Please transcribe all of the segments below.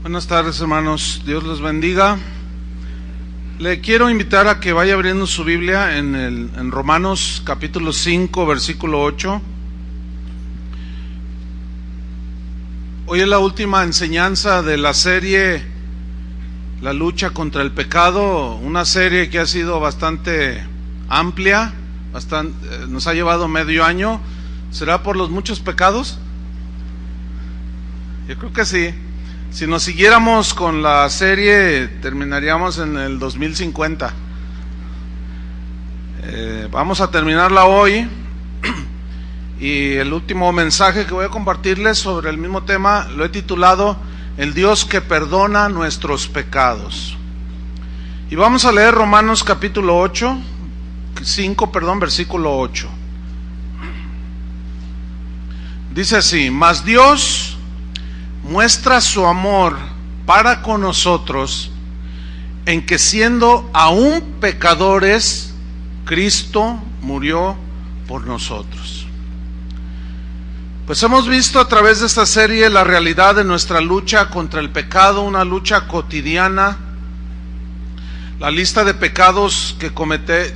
Buenas tardes, hermanos. Dios los bendiga. Le quiero invitar a que vaya abriendo su Biblia en Romanos capítulo 5, versículo 8. Hoy es la última enseñanza de la serie La lucha contra el pecado, una serie que ha sido bastante amplia, nos ha llevado medio año. ¿Será por los muchos pecados? Yo creo que sí. Si nos siguiéramos con la serie, terminaríamos en el 2050. Vamos a terminarla hoy. Y el último mensaje que voy a compartirles sobre el mismo tema lo he titulado El Dios que perdona nuestros pecados. Y vamos a leer Romanos capítulo 5, versículo 8. Dice así: Mas Dios muestra su amor para con nosotros en que, siendo aún pecadores, Cristo murió por nosotros. Pues hemos visto a través de esta serie la realidad de nuestra lucha contra el pecado, una lucha cotidiana. La lista de pecados que comete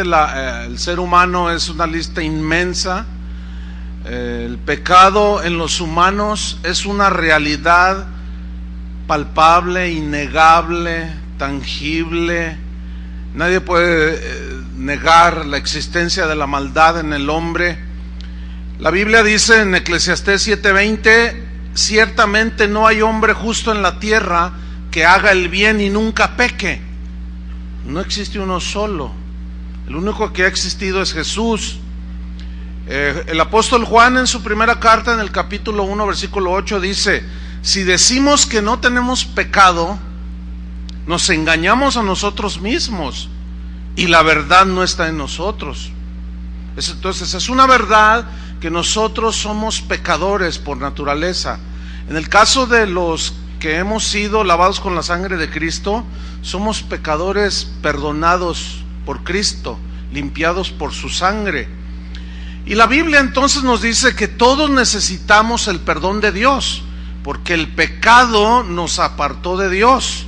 el ser humano es una lista inmensa. El pecado en los humanos es una realidad palpable, innegable, tangible. Nadie puede negar la existencia de la maldad en el hombre. La Biblia dice en Eclesiastés 7:20: ciertamente no hay hombre justo en la tierra que haga el bien y nunca peque. No existe uno solo. El único que ha existido es Jesús. El apóstol Juan, en su primera carta, en el capítulo 1, versículo 8, dice: si decimos que no tenemos pecado, nos engañamos a nosotros mismos y la verdad no está en nosotros. Entonces es una verdad que nosotros somos pecadores por naturaleza. En el caso de los que hemos sido lavados con la sangre de Cristo, somos pecadores perdonados por Cristo, limpiados por su sangre. Y la Biblia entonces nos dice que todos necesitamos el perdón de Dios, porque el pecado nos apartó de Dios.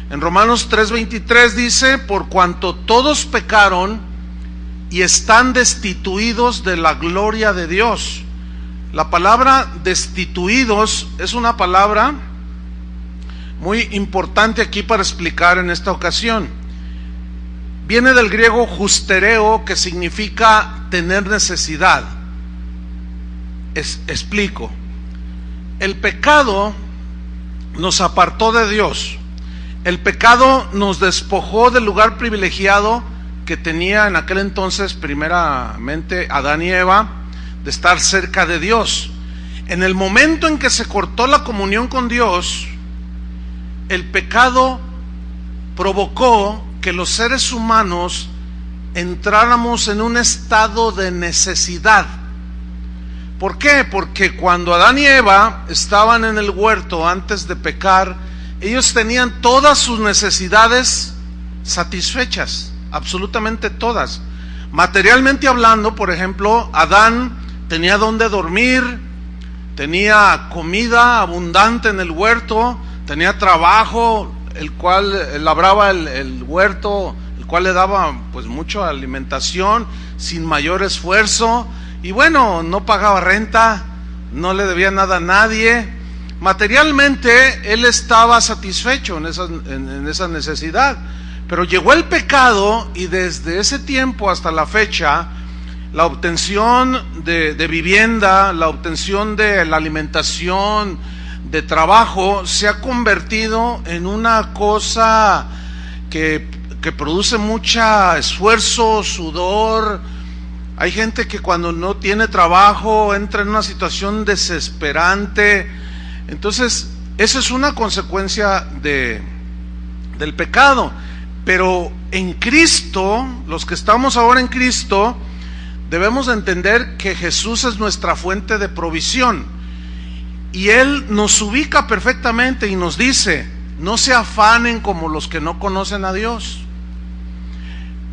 En Romanos 3:23 dice: por cuanto todos pecaron y están destituidos de la gloria de Dios. La palabra destituidos es una palabra muy importante aquí para explicar en esta ocasión. Viene del griego justereo, que significa tener necesidad. Explico. El pecado nos apartó de Dios. El pecado nos despojó del lugar privilegiado que tenía en aquel entonces, primeramente, Adán y Eva, de estar cerca de Dios. En el momento en que se cortó la comunión con Dios, el pecado provocó que los seres humanos entráramos en un estado de necesidad. ¿Por qué? Porque cuando Adán y Eva estaban en el huerto antes de pecar, ellos tenían todas sus necesidades satisfechas, absolutamente todas. Materialmente hablando, por ejemplo, Adán tenía donde dormir, tenía comida abundante en el huerto, tenía trabajo, el cual labraba el huerto, el cual le daba pues mucha alimentación sin mayor esfuerzo, y bueno, no pagaba renta, no le debía nada a nadie. Materialmente él estaba satisfecho en esa necesidad. Pero llegó el pecado, y desde ese tiempo hasta la fecha, la obtención de vivienda, la obtención de la alimentación, de trabajo, se ha convertido en una cosa que produce mucho esfuerzo, sudor. Hay gente que cuando no tiene trabajo entra en una situación desesperante. Entonces, esa es una consecuencia del pecado. Pero en Cristo, los que estamos ahora en Cristo, debemos entender que Jesús es nuestra fuente de provisión. Y Él nos ubica perfectamente y nos dice: no se afanen como los que no conocen a Dios.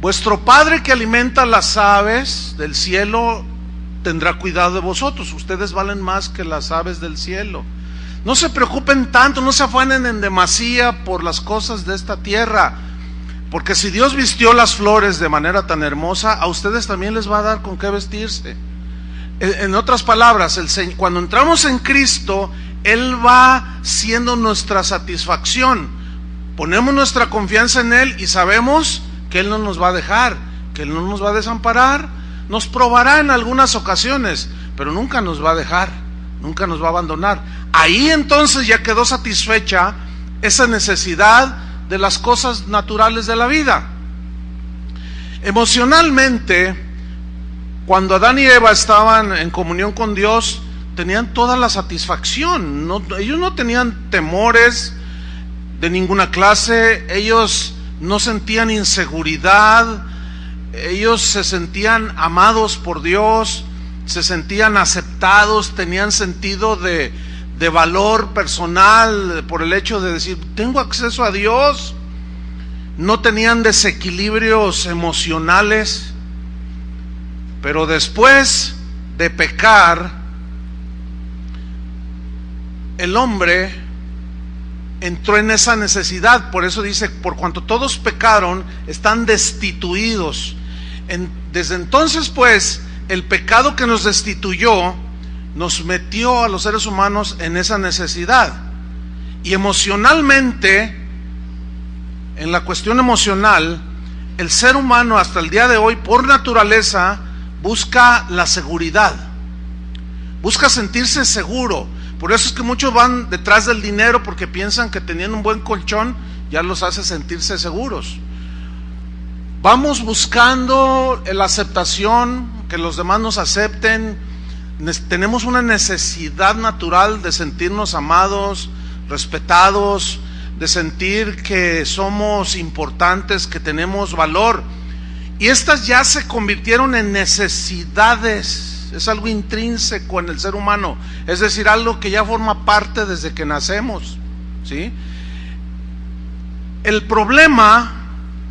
Vuestro Padre que alimenta las aves del cielo tendrá cuidado de vosotros. Ustedes valen más que las aves del cielo. No se preocupen tanto, no se afanen en demasía por las cosas de esta tierra, porque si Dios vistió las flores de manera tan hermosa, a ustedes también les va a dar con qué vestirse. En otras palabras, cuando entramos en Cristo, Él va siendo nuestra satisfacción. Ponemos nuestra confianza en Él y sabemos que Él no nos va a dejar, que Él no nos va a desamparar. Nos probará en algunas ocasiones, pero nunca nos va a dejar, nunca nos va a abandonar. Ahí entonces ya quedó satisfecha esa necesidad de las cosas naturales de la vida. Emocionalmente, cuando Adán y Eva estaban en comunión con Dios, tenían toda la satisfacción. Ellos no tenían temores de ninguna clase, ellos no sentían inseguridad, ellos se sentían amados por Dios, se sentían aceptados, tenían sentido de valor personal por el hecho de decir, tengo acceso a Dios. No tenían desequilibrios emocionales. Pero después de pecar, el hombre entró en esa necesidad. Por eso dice, por cuanto todos pecaron, están destituidos. Desde entonces pues, el pecado que nos destituyó, nos metió a los seres humanos en esa necesidad. Y emocionalmente, en la cuestión emocional, el ser humano hasta el día de hoy, por naturaleza, busca la seguridad, busca sentirse seguro. Por eso es que muchos van detrás del dinero, porque piensan que teniendo un buen colchón ya los hace sentirse seguros. Vamos buscando la aceptación, que los demás nos acepten. Tenemos una necesidad natural de sentirnos amados, respetados, de sentir que somos importantes, que tenemos valor. Y estas ya se convirtieron en necesidades. Es algo intrínseco en el ser humano, es decir, algo que ya forma parte desde que nacemos, ¿sí? El problema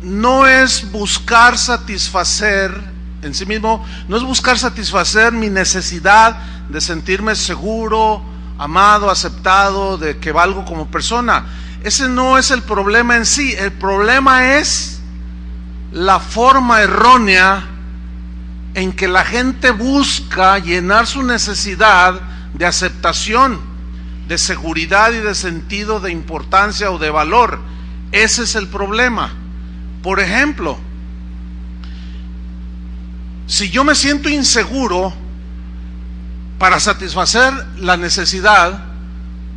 no es buscar satisfacer en sí mismo, no es buscar satisfacer mi necesidad de sentirme seguro, amado, aceptado, de que valgo como persona. Ese no es el problema en sí. El problema es la forma errónea en que la gente busca llenar su necesidad de aceptación, de seguridad y de sentido de importancia o de valor. Ese es el problema. Por ejemplo, si yo me siento inseguro, para satisfacer la necesidad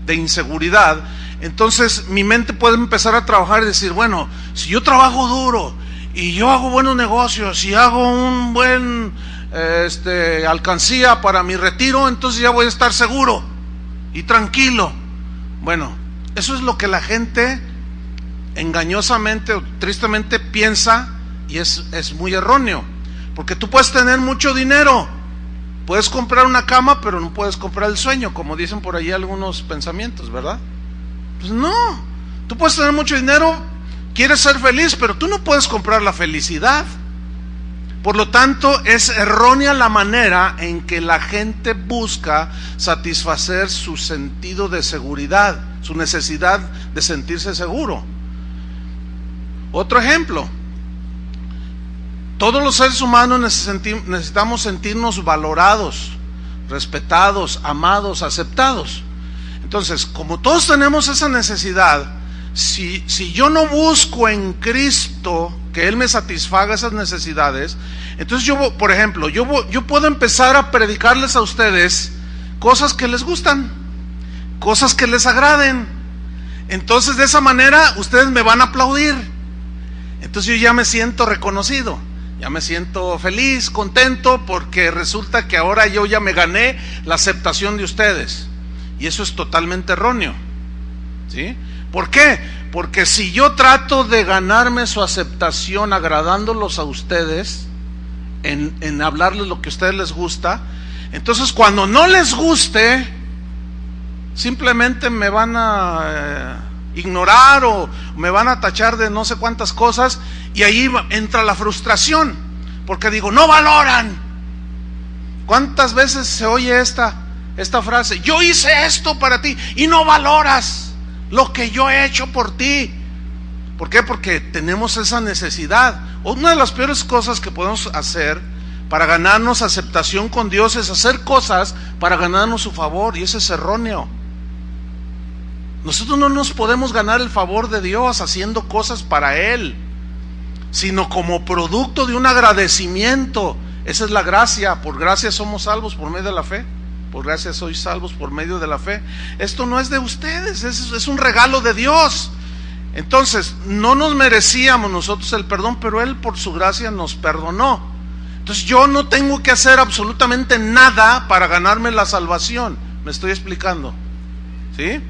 de inseguridad, entonces mi mente puede empezar a trabajar y decir, bueno, si yo trabajo duro y yo hago buenos negocios y hago un buen alcancía para mi retiro, entonces ya voy a estar seguro y tranquilo. Bueno, eso es lo que la gente engañosamente o tristemente piensa, y es muy erróneo, porque tú puedes tener mucho dinero, puedes comprar una cama, pero no puedes comprar el sueño, como dicen por ahí algunos pensamientos, ¿verdad? Pues no, tú puedes tener mucho dinero, quieres ser feliz, pero tú no puedes comprar la felicidad. Por lo tanto, es errónea la manera en que la gente busca satisfacer su sentido de seguridad, su necesidad de sentirse seguro. Otro ejemplo, todos los seres humanos necesitamos sentirnos valorados, respetados, amados, aceptados. Entonces, como todos tenemos esa necesidad, si yo no busco en Cristo que Él me satisfaga esas necesidades, entonces yo, por ejemplo, yo puedo empezar a predicarles a ustedes cosas que les gustan, cosas que les agraden. Entonces, de esa manera, ustedes me van a aplaudir. Entonces yo ya me siento reconocido, ya me siento feliz, contento, porque resulta que ahora yo ya me gané la aceptación de ustedes. Y eso es totalmente erróneo, ¿sí? ¿Por qué? Porque si yo trato de ganarme su aceptación agradándolos a ustedes, en hablarles lo que a ustedes les gusta, entonces cuando no les guste, simplemente me van a ignorar o me van a tachar de no sé cuántas cosas, y ahí entra la frustración, porque digo, no valoran. ¿Cuántas veces se oye esta? esta frase: yo hice esto para ti y no valoras lo que yo he hecho por ti. ¿Por qué? Porque tenemos esa necesidad. Una de las peores cosas que podemos hacer para ganarnos aceptación con Dios es hacer cosas para ganarnos su favor, y eso es erróneo. Nosotros no nos podemos ganar el favor de Dios haciendo cosas para Él, sino como producto de un agradecimiento. Esa es la gracia. Por gracia somos salvos por medio de la fe. Por gracia sois salvos por medio de la fe. Esto no es de ustedes, es un regalo de Dios. Entonces, no nos merecíamos nosotros el perdón, pero Él por su gracia nos perdonó. Entonces yo no tengo que hacer absolutamente nada para ganarme la salvación. ¿Me estoy explicando? ¿Sí?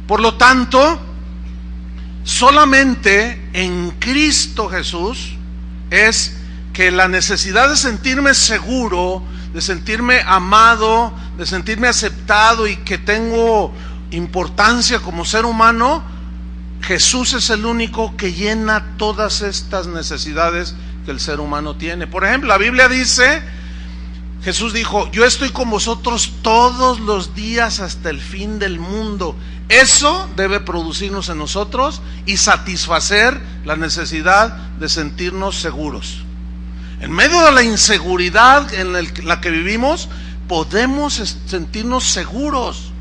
Por lo tanto, solamente en Cristo Jesús es que la necesidad de sentirme seguro, de sentirme amado, de sentirme aceptado y que tengo importancia como ser humano, Jesús es el único que llena todas estas necesidades que el ser humano tiene. Por ejemplo, la Biblia dice, Jesús dijo: yo estoy con vosotros todos los días hasta el fin del mundo. Eso debe producirnos en nosotros y satisfacer la necesidad de sentirnos seguros. En medio de la inseguridad en la que vivimos, podemos sentirnos seguros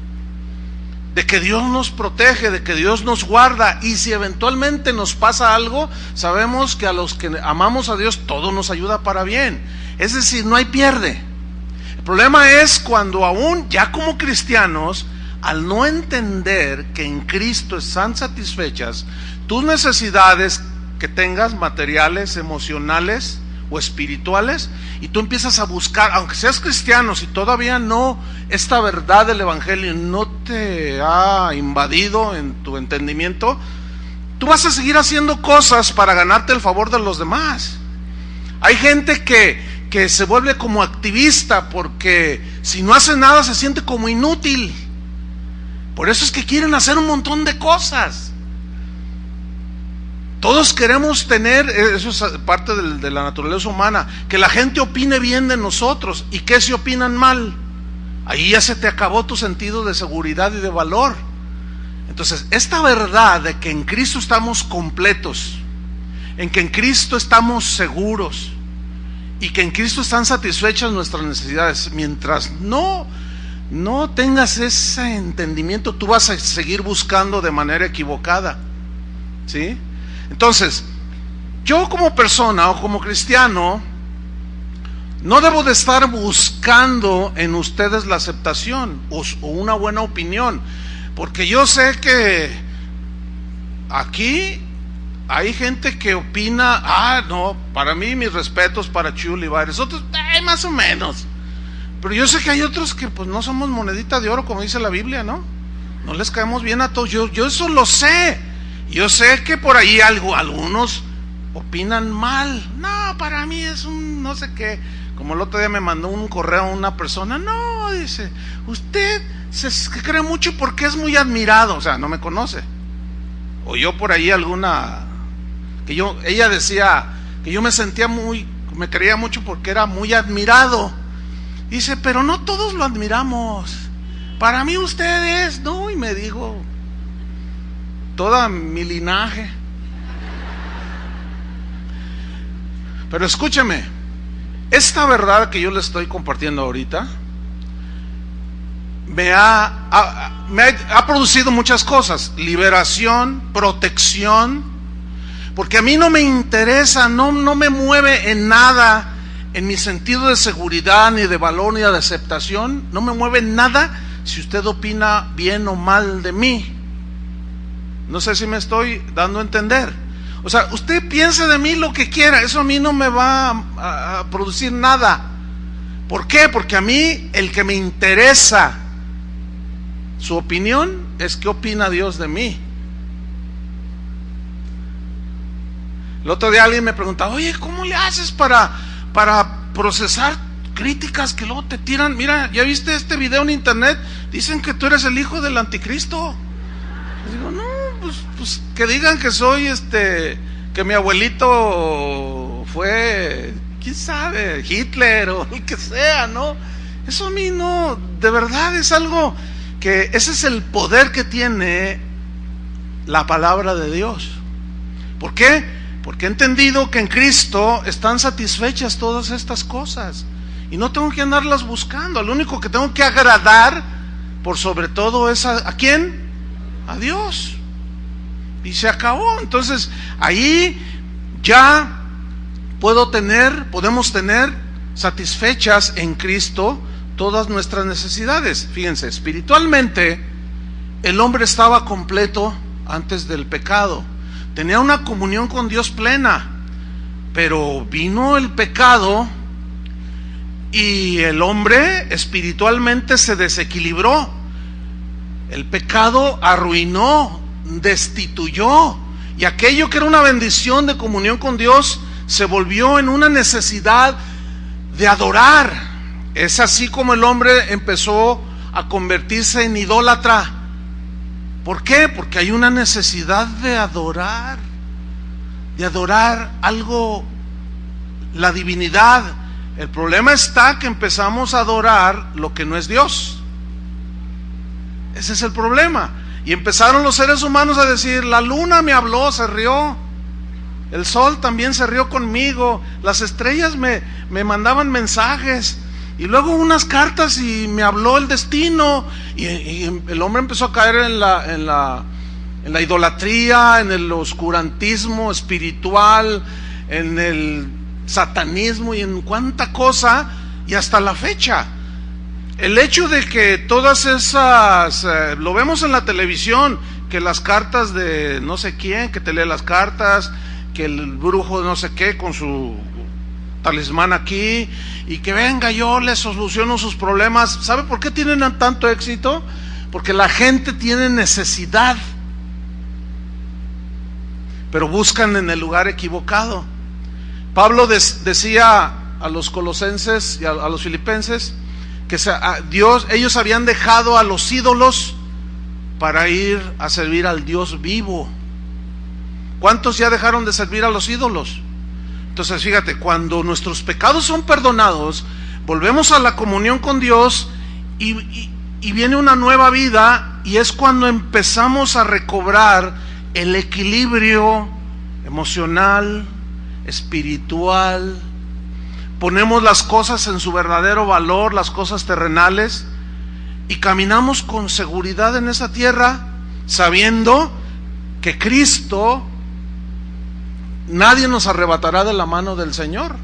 de que Dios nos protege, de que Dios nos guarda, y si eventualmente nos pasa algo, sabemos que a los que amamos a Dios todo nos ayuda para bien. Es decir, no hay pierde. El problema es cuando aún ya como cristianos, al no entender que en Cristo están satisfechas tus necesidades que tengas, materiales, emocionales o espirituales, y tú empiezas a buscar, aunque seas cristiano, si todavía no, esta verdad del evangelio no te ha invadido en tu entendimiento, tú vas a seguir haciendo cosas para ganarte el favor de los demás. Hay gente que se vuelve como activista, porque si no hace nada se siente como inútil. Por eso es que quieren hacer un montón de cosas. Todos queremos tener, eso es parte de la naturaleza humana, que la gente opine bien de nosotros. ¿Y qué si opinan mal? Ahí ya se te acabó tu sentido de seguridad y de valor. Entonces, esta verdad de que en Cristo estamos completos, en que en Cristo estamos seguros y que en Cristo están satisfechas nuestras necesidades, mientras no tengas ese entendimiento, tú vas a seguir buscando de manera equivocada, ¿sí? Entonces, yo como persona o como cristiano no debo de estar buscando en ustedes la aceptación o una buena opinión, porque yo sé que aquí hay gente que opina: no, para mí mis respetos para Chuy y varios otros, más o menos. Pero yo sé que hay otros que pues no somos monedita de oro, como dice la Biblia, ¿no? No les caemos bien a todos. Yo eso lo sé. Yo sé que por ahí algunos opinan mal. No, para mí es un no sé qué. Como el otro día me mandó un correo una persona: no, dice, usted se cree mucho porque es muy admirado. O sea, no me conoce. O yo por ahí ella decía que yo me creía mucho porque era muy admirado. Dice, pero no todos lo admiramos. Para mí ustedes, no, y me dijo toda mi linaje. Pero escúcheme, esta verdad que yo le estoy compartiendo ahorita me ha producido muchas cosas: liberación, protección, porque a mí no me interesa, no me mueve en nada, en mi sentido de seguridad, ni de valor, ni de aceptación, no me mueve nada si usted opina bien o mal de mí. No sé si me estoy dando a entender. O sea, usted piense de mí lo que quiera, eso a mí no me va a producir nada. ¿Por qué? Porque a mí el que me interesa su opinión es qué opina Dios de mí. El otro día alguien me preguntaba: oye, ¿cómo le haces para procesar críticas que luego te tiran? Mira, ¿ya viste este video en internet? Dicen que tú eres el hijo del anticristo. Y digo, no, pues que digan que soy que mi abuelito fue, quién sabe, Hitler o el que sea, ¿no? Eso a mí no, de verdad es algo que ese es el poder que tiene la palabra de Dios. ¿Por qué? Porque he entendido que en Cristo están satisfechas todas estas cosas y no tengo que andarlas buscando. Lo único que tengo que agradar por sobre todo es ¿a quién? A Dios. Y se acabó. Entonces ahí ya podemos tener satisfechas en Cristo todas nuestras necesidades. Fíjense, espiritualmente el hombre estaba completo antes del pecado, tenía una comunión con Dios plena, pero vino el pecado y el hombre espiritualmente se desequilibró. El pecado arruinó, destituyó, y aquello que era una bendición de comunión con Dios se volvió en una necesidad de adorar. Es así como el hombre empezó a convertirse en idólatra. ¿Por qué? Porque hay una necesidad de adorar algo, la divinidad. El problema está que empezamos a adorar lo que no es Dios. Ese es el problema. Y empezaron los seres humanos a decir: la luna me habló, se rió, el sol también se rió conmigo, las estrellas me mandaban mensajes, y luego unas cartas y me habló el destino. Y el hombre empezó a caer en la idolatría, en el oscurantismo espiritual, en el satanismo y en cuánta cosa, y hasta la fecha. El hecho de que todas esas, lo vemos en la televisión, que las cartas de no sé quién, que te lee las cartas, que el brujo de no sé qué con su talismán aquí, y que venga, yo les soluciono sus problemas. ¿Sabe por qué tienen tanto éxito? Porque la gente tiene necesidad, pero buscan en el lugar equivocado. Pablo decía a los colosenses y a los filipenses que ellos habían dejado a los ídolos para ir a servir al Dios vivo. ¿Cuántos ya dejaron de servir a los ídolos? Entonces fíjate, cuando nuestros pecados son perdonados, volvemos a la comunión con Dios y viene una nueva vida, y es cuando empezamos a recobrar el equilibrio emocional, espiritual. Ponemos las cosas en su verdadero valor, las cosas terrenales, y caminamos con seguridad en esa tierra, sabiendo que Cristo, nadie nos arrebatará de la mano del Señor.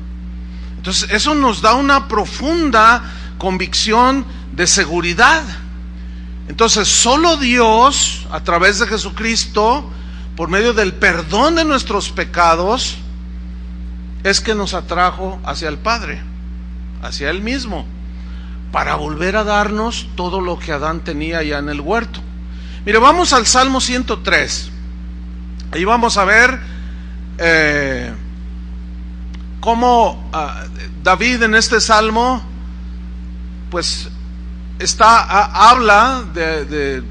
Entonces eso nos da una profunda convicción de seguridad. Entonces solo Dios, a través de Jesucristo, por medio del perdón de nuestros pecados, es que nos atrajo hacia el Padre, hacia Él mismo, para volver a darnos todo lo que Adán tenía ya en el huerto. Mire, vamos al Salmo 103. Ahí vamos a ver cómo David en este salmo pues habla de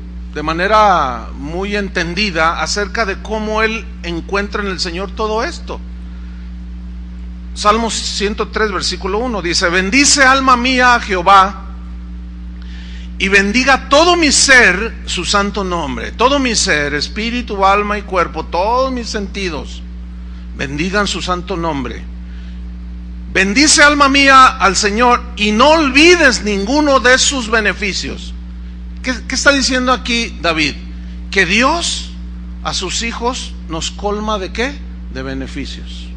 manera muy entendida acerca de cómo él encuentra en el Señor todo esto. Salmo 103 versículo 1 dice: bendice alma mía a Jehová, y bendiga todo mi ser su santo nombre. Todo mi ser, espíritu, alma y cuerpo, todos mis sentidos, bendigan su santo nombre. Bendice alma mía al Señor, y no olvides ninguno de sus beneficios. ¿Qué está diciendo aquí David? Que Dios a sus hijos nos colma ¿de qué? De beneficios.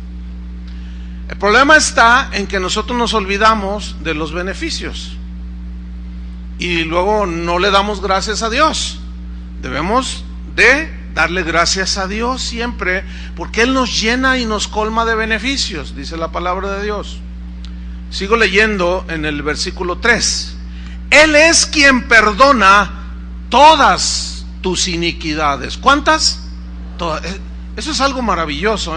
El problema está en que nosotros nos olvidamos de los beneficios y luego no le damos gracias a Dios. Debemos de darle gracias a Dios siempre, porque Él nos llena y nos colma de beneficios, dice la palabra de Dios. Sigo leyendo en el versículo 3. Él es quien perdona todas tus iniquidades. ¿Cuántas? Todas. Eso es algo maravilloso,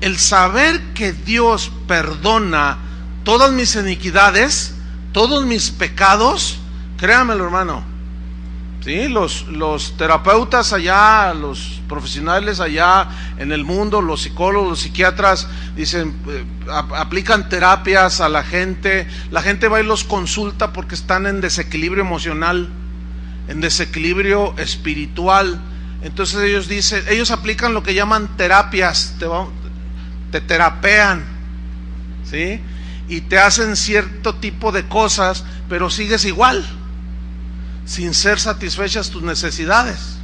el saber que Dios perdona todas mis iniquidades, todos mis pecados. Créamelo, hermano, ¿sí? Los terapeutas allá, los profesionales allá en el mundo, los psicólogos, los psiquiatras, dicen, aplican terapias a la gente va y los consulta porque están en desequilibrio emocional, en desequilibrio espiritual. Entonces ellos aplican lo que llaman terapias, te terapean, ¿sí? Y te hacen cierto tipo de cosas, pero sigues igual, sin ser satisfechas tus necesidades.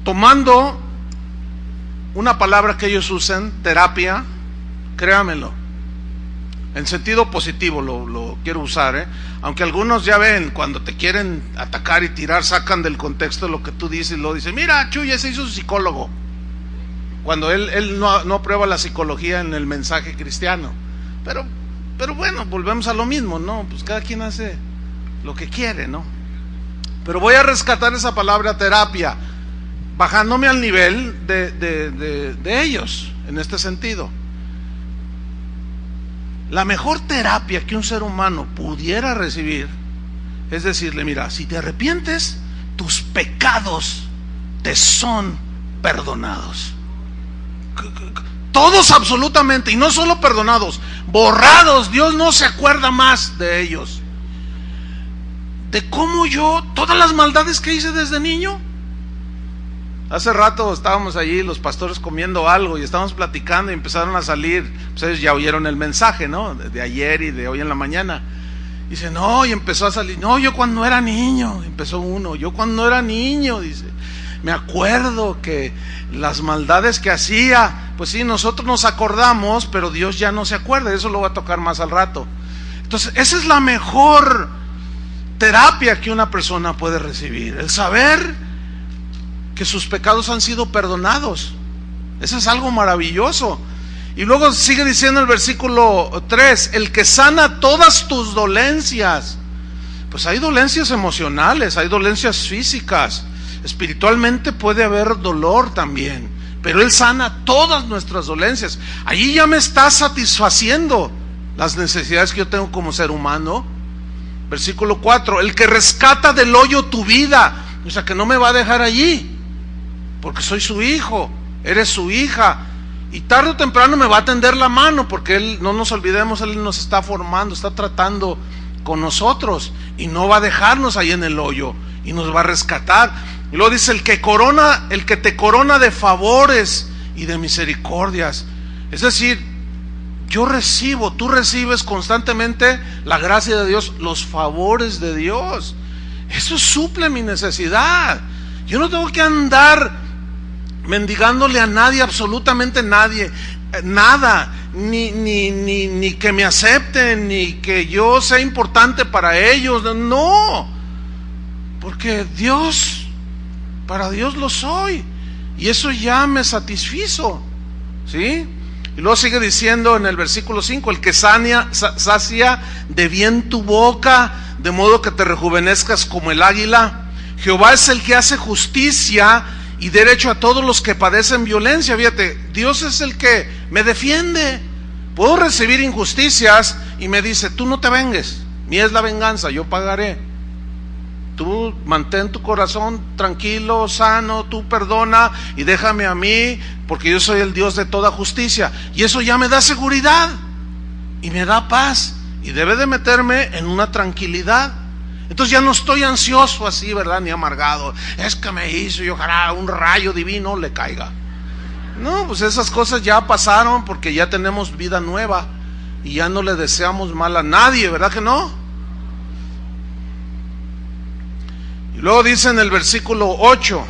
Tomando una palabra que ellos usan, terapia, créamelo, en sentido positivo lo quiero usar, aunque algunos ya ven, cuando te quieren atacar y tirar, sacan del contexto lo que tú dices y lo dicen, mira, Chuy, ese hizo su psicólogo, cuando él no aprueba la psicología en el mensaje cristiano. Pero bueno, volvemos a lo mismo, ¿no? Pues cada quien hace lo que quiere, ¿no? Pero voy a rescatar esa palabra terapia, bajándome al nivel de ellos, en este sentido. La mejor terapia que un ser humano pudiera recibir es decirle, mira, si te arrepientes, tus pecados te son perdonados. Todos absolutamente, y no solo perdonados, borrados. Dios no se acuerda más de ellos. De cómo todas las maldades que hice desde niño. Hace rato estábamos allí los pastores comiendo algo y estábamos platicando y empezaron a salir, pues ellos ya oyeron el mensaje, ¿no? De ayer y de hoy en la mañana. Dice, no, y empezó a salir, no, yo cuando era niño, empezó uno, yo cuando era niño, dice, me acuerdo que las maldades que hacía, pues sí, nosotros nos acordamos, pero Dios ya no se acuerda, eso lo va a tocar más al rato. Entonces, esa es la mejor terapia que una persona puede recibir, el saber que sus pecados han sido perdonados. Eso es algo maravilloso. Y luego sigue diciendo el versículo 3, el que sana todas tus dolencias. Pues hay dolencias emocionales, hay dolencias físicas, espiritualmente puede haber dolor también, pero Él sana todas nuestras dolencias. Allí ya me está satisfaciendo las necesidades que yo tengo como ser humano. Versículo 4, el que rescata del hoyo tu vida, o sea que no me va a dejar allí, porque soy su hijo, eres su hija, y tarde o temprano me va a tender la mano, porque Él, no nos olvidemos, Él nos está formando, está tratando con nosotros, y no va a dejarnos ahí en el hoyo, y nos va a rescatar. Y luego dice, el que te corona de favores y de misericordias. Es decir, tú recibes constantemente la gracia de Dios, los favores de Dios. Eso suple mi necesidad. Yo no tengo que andar mendigándole a nadie, absolutamente nadie, nada, ni que me acepten, ni que yo sea importante para ellos. No, porque para Dios lo soy, y eso ya me satisfizo, ¿sí? Y luego sigue diciendo en el versículo 5, el que sacia de bien tu boca, de modo que te rejuvenezcas como el águila. Jehová es el que hace justicia y derecho a todos los que padecen violencia. Fíjate, Dios es el que me defiende. Puedo recibir injusticias y me dice, tú no te vengues, mía es la venganza, yo pagaré. Tú mantén tu corazón tranquilo, sano, tú perdona y déjame a mí, porque yo soy el Dios de toda justicia. Y eso ya me da seguridad y me da paz, y debe de meterme en una tranquilidad. Entonces ya no estoy ansioso así, ¿verdad? Ni amargado. Es que me hizo y ojalá un rayo divino le caiga. No, pues esas cosas ya pasaron, porque ya tenemos vida nueva y ya no le deseamos mal a nadie, ¿verdad que no? Y luego dice en el versículo 8,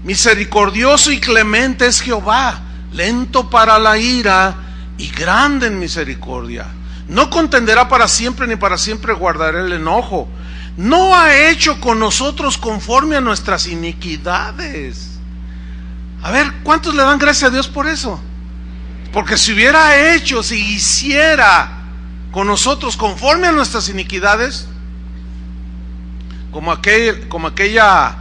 misericordioso y clemente es Jehová, lento para la ira y grande en misericordia. No contenderá para siempre, ni para siempre guardará el enojo. No ha hecho con nosotros conforme a nuestras iniquidades. A ver, ¿cuántos le dan gracias a Dios por eso? Porque si hubiera hecho, si hiciera con nosotros conforme a nuestras iniquidades, como aquella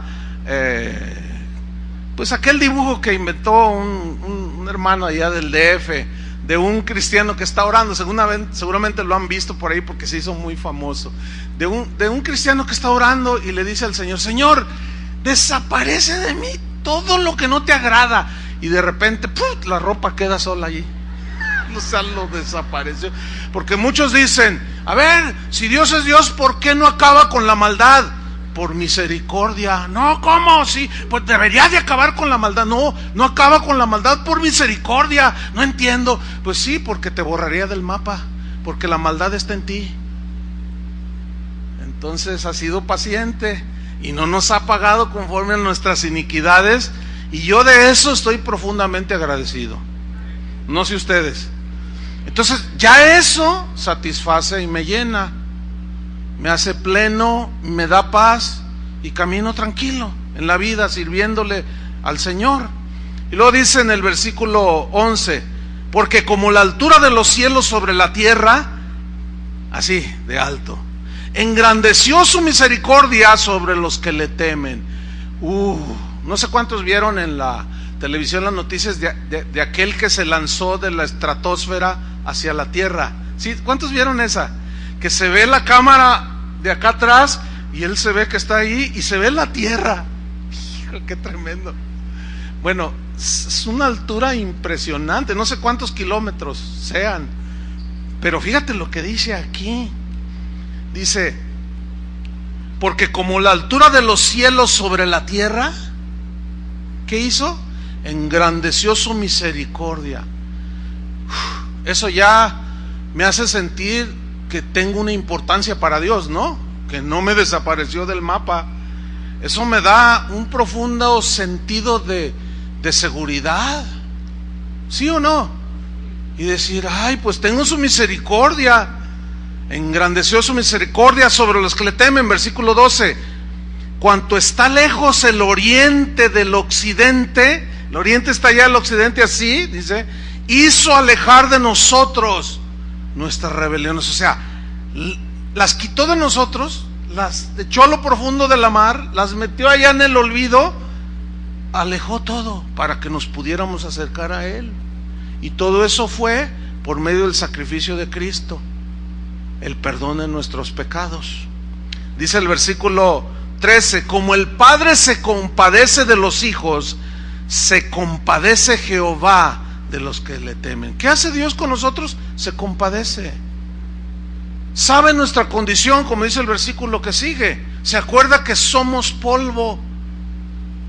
pues aquel dibujo que inventó un hermano allá del DF, de un cristiano que está orando. Seguramente lo han visto por ahí porque se hizo muy famoso. De un cristiano que está orando y le dice al Señor: Señor, desaparece de mí todo lo que no te agrada. Y de repente, ¡pum!, la ropa queda sola allí. O sea, lo desapareció. Porque muchos dicen: a ver, si Dios es Dios, ¿por qué no acaba con la maldad? Por misericordia. No, ¿cómo? Sí, pues debería de acabar con la maldad. No, no acaba con la maldad por misericordia. No entiendo. Pues sí, porque te borraría del mapa, porque la maldad está en ti. Entonces ha sido paciente y no nos ha pagado conforme a nuestras iniquidades, y yo de eso estoy profundamente agradecido. No sé ustedes. Entonces ya eso satisface y me llena, me hace pleno, me da paz y camino tranquilo en la vida sirviéndole al Señor. Y luego dice en el versículo 11: porque como la altura de los cielos sobre la tierra, así de alto, engrandeció su misericordia sobre los que le temen. No sé cuántos vieron en la televisión las noticias de aquel que se lanzó de la estratosfera hacia la tierra. ¿Sí? ¿Cuántos vieron esa? Que se ve la cámara de acá atrás y él se ve que está ahí y se ve la tierra. Hijo, qué tremendo. Bueno, es una altura impresionante, no sé cuántos kilómetros sean, pero fíjate lo que dice aquí. Dice: porque como la altura de los cielos sobre la tierra, ¿qué hizo? Engrandeció su misericordia. Eso ya me hace sentir que tengo una importancia para Dios, ¿no? Que no me desapareció del mapa. Eso me da un profundo sentido de seguridad, ¿sí o no? Y decir: ay, pues tengo su misericordia. Engrandeció su misericordia sobre los que le temen. Versículo 12: cuanto está lejos el oriente del occidente, el oriente está allá, el occidente así, dice, hizo alejar de nosotros nuestras rebeliones. O sea, las quitó de nosotros, las echó a lo profundo de la mar, las metió allá en el olvido, alejó todo para que nos pudiéramos acercar a Él. Y todo eso fue por medio del sacrificio de Cristo, el perdón de nuestros pecados. Dice el versículo 13: como el Padre se compadece de los hijos, se compadece Jehová de los que le temen. ¿Qué hace Dios con nosotros? Se compadece. Sabe nuestra condición, como dice el versículo que sigue. Se acuerda que somos polvo.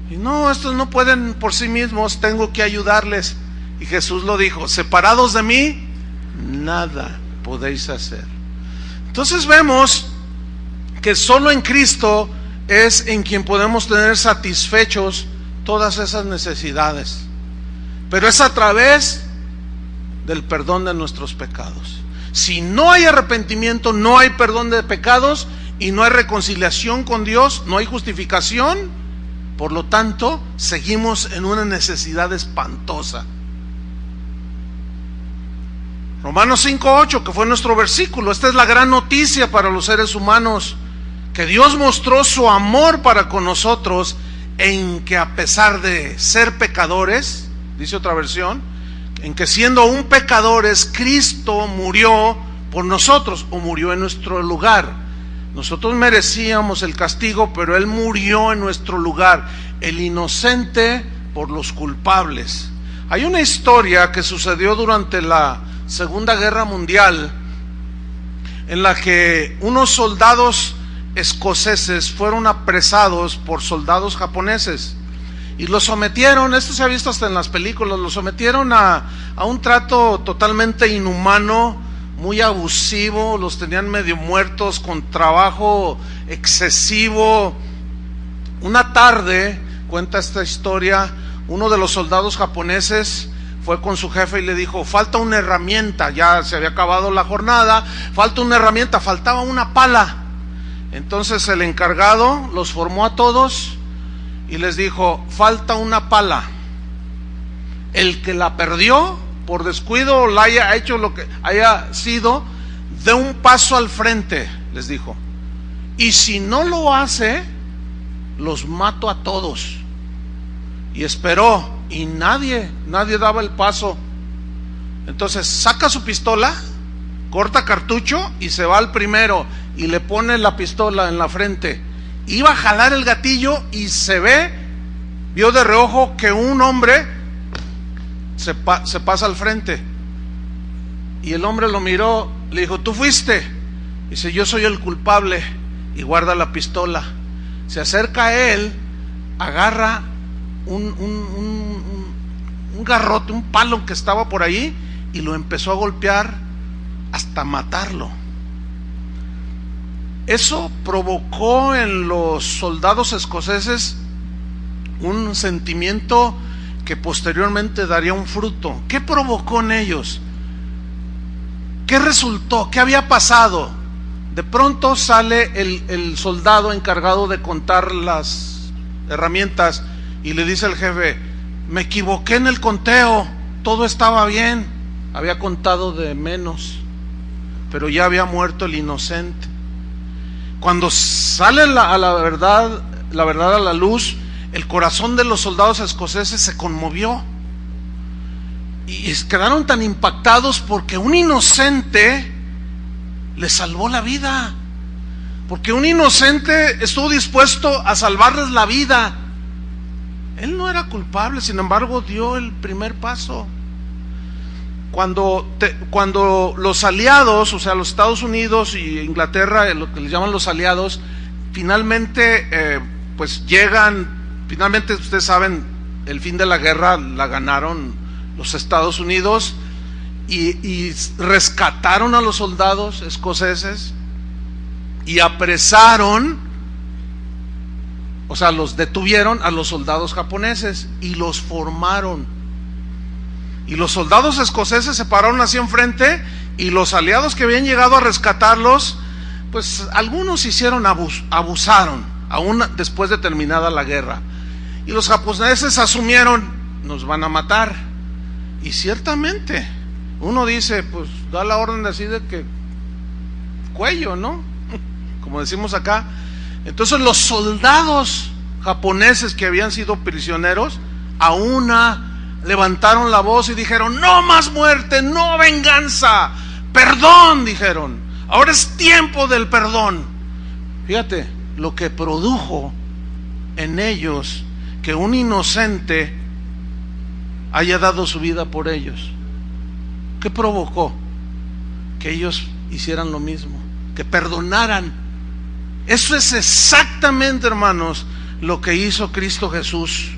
Y no, estos no pueden por sí mismos, tengo que ayudarles. Y Jesús lo dijo: separados de mí, nada podéis hacer. Entonces vemos que solo en Cristo es en quien podemos tener satisfechos todas esas necesidades, pero es a través del perdón de nuestros pecados. Si no hay arrepentimiento, no hay perdón de pecados y no hay reconciliación con Dios, no hay justificación. Por lo tanto, seguimos en una necesidad espantosa. Romanos 5:8, que fue nuestro versículo. Esta es la gran noticia para los seres humanos, que Dios mostró su amor para con nosotros en que a pesar de ser pecadores, dice otra versión, en que siendo aún pecadores, Cristo murió por nosotros, o murió en nuestro lugar. Nosotros merecíamos el castigo, pero Él murió en nuestro lugar, el inocente por los culpables. Hay una historia que sucedió durante la Segunda Guerra Mundial, en la que unos soldados escoceses fueron apresados por soldados japoneses y los sometieron, esto se ha visto hasta en las películas, los sometieron a un trato totalmente inhumano, muy abusivo, los tenían medio muertos, con trabajo excesivo. Una tarde, cuenta esta historia, uno de los soldados japoneses fue con su jefe y le dijo: falta una herramienta, ya se había acabado la jornada, falta una herramienta, faltaba una pala. Entonces el encargado los formó a todos y les dijo: falta una pala. El que la perdió por descuido o la haya hecho lo que haya sido, dé un paso al frente, les dijo. Y si no lo hace, los mato a todos. Y esperó, y nadie daba el paso. Entonces saca su pistola, corta cartucho y se va al primero y le pone la pistola en la frente. Iba a jalar el gatillo y vio de reojo que un hombre se pasa al frente. Y el hombre lo miró, le dijo: ¿tú fuiste? Dice: yo soy el culpable. Y guarda la pistola. Se acerca a él, agarra un garrote, un palo que estaba por ahí, y lo empezó a golpear hasta matarlo. Eso provocó en los soldados escoceses un sentimiento que posteriormente daría un fruto. ¿Qué provocó en ellos? ¿Qué resultó? ¿Qué había pasado? De pronto sale el soldado encargado de contar las herramientas y le dice al jefe: me equivoqué en el conteo, todo estaba bien, había contado de menos, pero ya había muerto el inocente. Cuando sale la verdad a la luz, el corazón de los soldados escoceses se conmovió y quedaron tan impactados porque un inocente les salvó la vida, porque un inocente estuvo dispuesto a salvarles la vida. Él no era culpable, sin embargo dio el primer paso. Cuando los aliados, o sea, los Estados Unidos y Inglaterra, lo que les llaman los aliados, finalmente pues llegan, finalmente ustedes saben, el fin de la guerra la ganaron los Estados Unidos, y rescataron a los soldados escoceses y apresaron, o sea, los detuvieron a los soldados japoneses y los formaron. Y los soldados escoceses se pararon así enfrente, y los aliados que habían llegado a rescatarlos, pues algunos abusaron, aún después de terminada la guerra. Y los japoneses asumieron: nos van a matar. Y ciertamente uno dice, pues da la orden así de que cuello, ¿no? Como decimos acá. Entonces los soldados japoneses que habían sido prisioneros a una levantaron la voz y dijeron: no más muerte, no venganza, perdón, dijeron, ahora es tiempo del perdón. Fíjate lo que produjo en ellos que un inocente haya dado su vida por ellos. ¿Qué provocó? Que ellos hicieran lo mismo, que perdonaran. Eso es exactamente, hermanos, lo que hizo Cristo Jesús.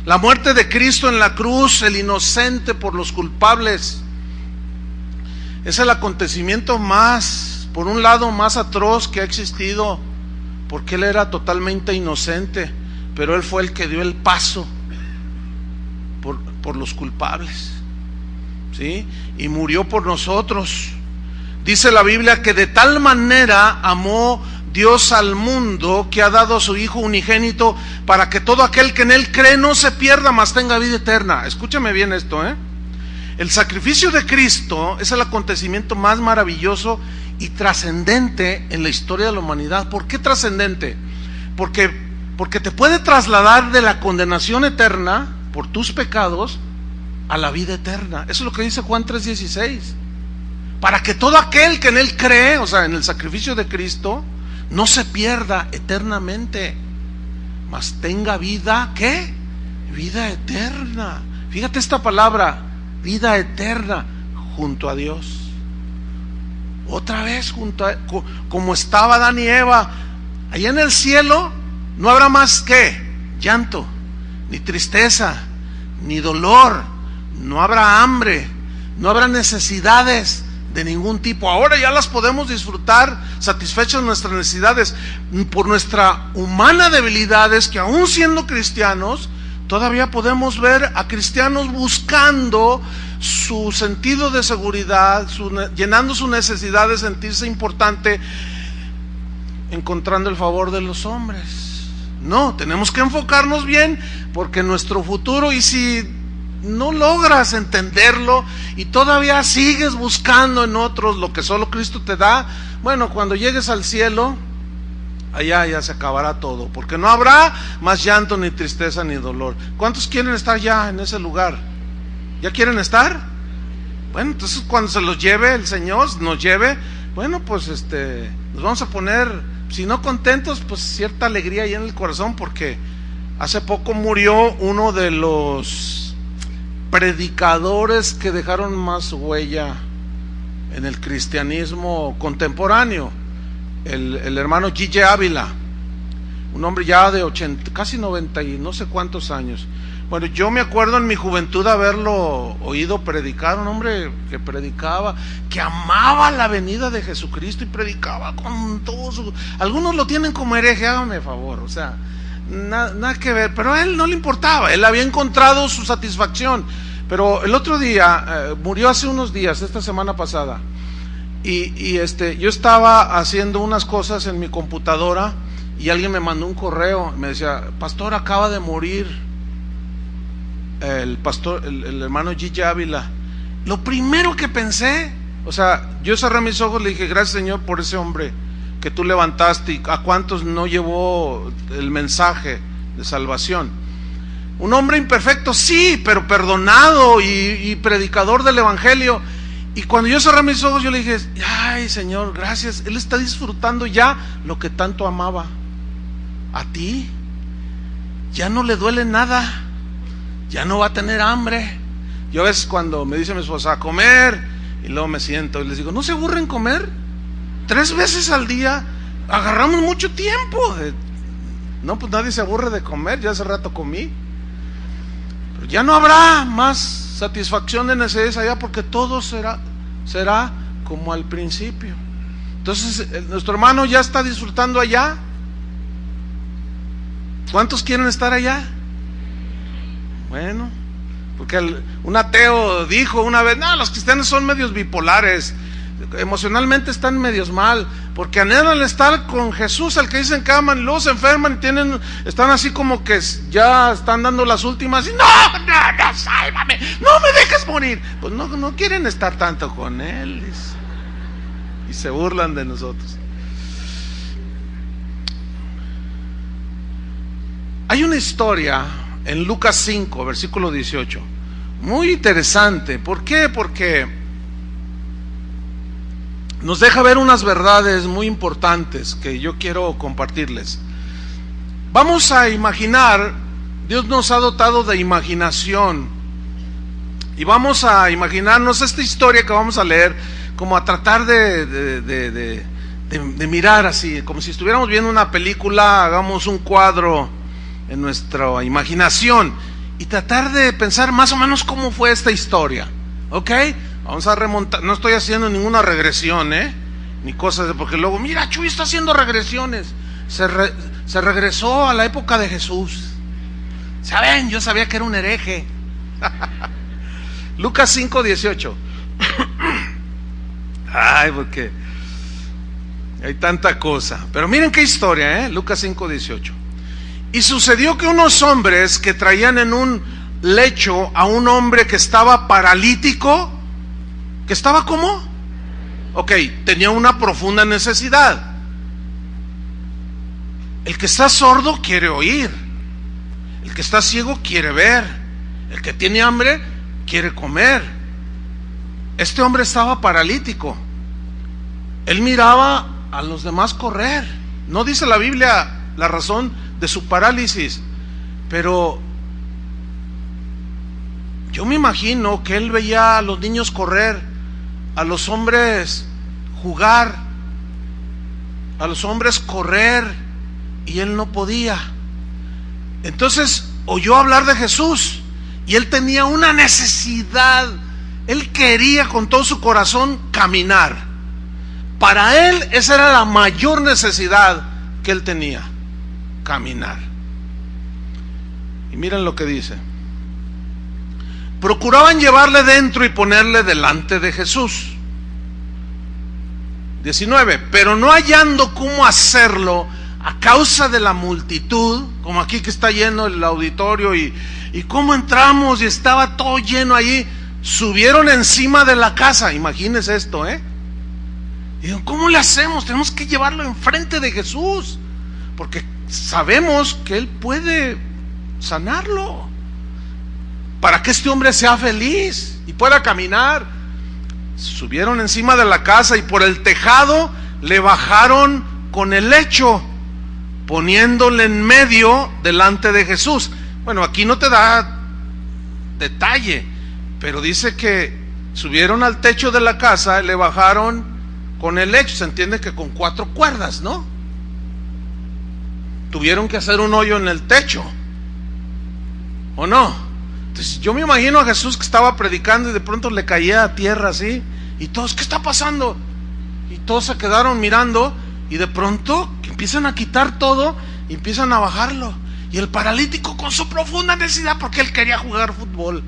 La muerte de Cristo en la cruz, el inocente por los culpables, es el acontecimiento más, por un lado, más atroz que ha existido, porque Él era totalmente inocente, pero Él fue el que dio el paso por los culpables, ¿sí? Y murió por nosotros. Dice la Biblia que de tal manera amó Dios al mundo que ha dado a su Hijo unigénito para que todo aquel que en Él cree no se pierda, mas tenga vida eterna. Escúchame bien esto, El sacrificio de Cristo es el acontecimiento más maravilloso y trascendente en la historia de la humanidad. ¿Por qué trascendente? Porque te puede trasladar de la condenación eterna por tus pecados a la vida eterna. Eso es lo que dice Juan 3:16. Para que todo aquel que en Él cree, o sea, en el sacrificio de Cristo, no se pierda eternamente, mas tenga vida, ¿qué? Vida eterna. Fíjate esta palabra, vida eterna, junto a Dios. Otra vez como estaba Adán y Eva, allá en el cielo no habrá más que llanto, ni tristeza, ni dolor, no habrá hambre, no habrá necesidades de ningún tipo. Ahora ya las podemos disfrutar satisfechas nuestras necesidades por nuestra humana debilidades, que aún siendo cristianos todavía podemos ver a cristianos buscando su sentido de seguridad, llenando su necesidad de sentirse importante, encontrando el favor de los hombres. No, tenemos que enfocarnos bien, porque nuestro futuro, y si no logras entenderlo y todavía sigues buscando en otros lo que solo Cristo te da, bueno, cuando llegues al cielo, allá ya se acabará todo, porque no habrá más llanto, ni tristeza, ni dolor. ¿Cuántos quieren estar ya en ese lugar? ¿Ya quieren estar? Bueno, entonces cuando se los lleve el Señor, nos lleve, bueno, pues nos vamos a poner, si no contentos, pues cierta alegría ahí en el corazón, porque hace poco murió uno de los predicadores que dejaron más huella en el cristianismo contemporáneo, el hermano G.J. Ávila, un hombre ya de 80, casi 90 y no sé cuántos años. Bueno, yo me acuerdo en mi juventud haberlo oído predicar, un hombre que predicaba, que amaba la venida de Jesucristo y predicaba con todo su... Algunos lo tienen como hereje, hágame favor, o sea, nada que ver, pero a él no le importaba, él había encontrado su satisfacción. Pero el otro día, murió hace unos días, esta semana pasada, y yo estaba haciendo unas cosas en mi computadora y alguien me mandó un correo, me decía, pastor, acaba de morir el pastor, el hermano G.J. Ávila. Lo primero que pensé, o sea, yo cerré mis ojos, le dije, gracias Señor por ese hombre que tú levantaste, y a cuántos no llevó el mensaje de salvación. Un hombre imperfecto, sí, pero perdonado y predicador del evangelio. Y cuando yo cerré mis ojos, yo le dije, ay Señor, gracias, él está disfrutando ya lo que tanto amaba. A ti ya no le duele nada, ya no va a tener hambre. Yo a veces cuando me dice mi esposa a comer, y luego me siento y les digo, ¿no se aburren comer? 3 veces al día, agarramos mucho tiempo. No, pues nadie se aburre de comer, ya hace rato comí. Pero ya no habrá más satisfacción de necesidades allá, porque todo será como al principio. Entonces nuestro hermano ya está disfrutando allá. ¿Cuántos quieren estar allá? Bueno, porque un ateo dijo una vez, no, los cristianos son medios bipolares, emocionalmente están medios mal, porque anhelan estar con Jesús, al que dicen que aman, y luego se enferman y están así como que ya están dando las últimas, y no, sálvame, no me dejes morir. Pues no quieren estar tanto con Él, y se burlan de nosotros. Hay una historia en Lucas 5, versículo 18, muy interesante. ¿Por qué? Porque nos deja ver unas verdades muy importantes que yo quiero compartirles. Vamos a imaginar, Dios nos ha dotado de imaginación, y vamos a imaginarnos esta historia que vamos a leer, como a tratar de mirar así, como si estuviéramos viendo una película. Hagamos un cuadro en nuestra imaginación y tratar de pensar más o menos cómo fue esta historia, ¿ok? Vamos a remontar, no estoy haciendo ninguna regresión, ni cosas, porque luego, mira, Chuy está haciendo regresiones. Se regresó a la época de Jesús. ¿Saben? Yo sabía que era un hereje. Lucas 5, 18. Ay, porque hay tanta cosa. Pero miren qué historia, Lucas 5, 18. Y sucedió que unos hombres que traían en un lecho a un hombre que estaba paralítico, que estaba ¿cómo? Ok, tenía una profunda necesidad. El que está sordo quiere oír, el que está ciego quiere ver, el que tiene hambre quiere comer. Este hombre estaba paralítico. Él miraba a los demás correr. No dice la Biblia la razón de su parálisis, pero yo me imagino que él veía a los niños correr, a los hombres jugar, a los hombres correr, y él no podía. Entonces oyó hablar de Jesús y él tenía una necesidad. Él quería con todo su corazón caminar. Para él esa era la mayor necesidad que él tenía, caminar. Y miren lo que dice: procuraban llevarle dentro y ponerle delante de Jesús. 19, pero no hallando cómo hacerlo a causa de la multitud, como aquí que está lleno el auditorio, y cómo entramos y estaba todo lleno allí, subieron encima de la casa. Imagínense esto, y digo, ¿cómo le hacemos? Tenemos que llevarlo enfrente de Jesús, porque sabemos que Él puede sanarlo, para que este hombre sea feliz y pueda caminar. Subieron encima de la casa y por el tejado le bajaron con el lecho, poniéndole en medio delante de Jesús. Bueno, aquí no te da detalle, pero dice que subieron al techo de la casa y le bajaron con el lecho. Se entiende que con 4 cuerdas, ¿no? Tuvieron que hacer un hoyo en el techo, ¿o no? Entonces yo me imagino a Jesús que estaba predicando y de pronto le caía a tierra así, y todos, ¿qué está pasando? Y todos se quedaron mirando, y de pronto que empiezan a quitar todo y empiezan a bajarlo, y el paralítico con su profunda necesidad, porque él quería jugar fútbol,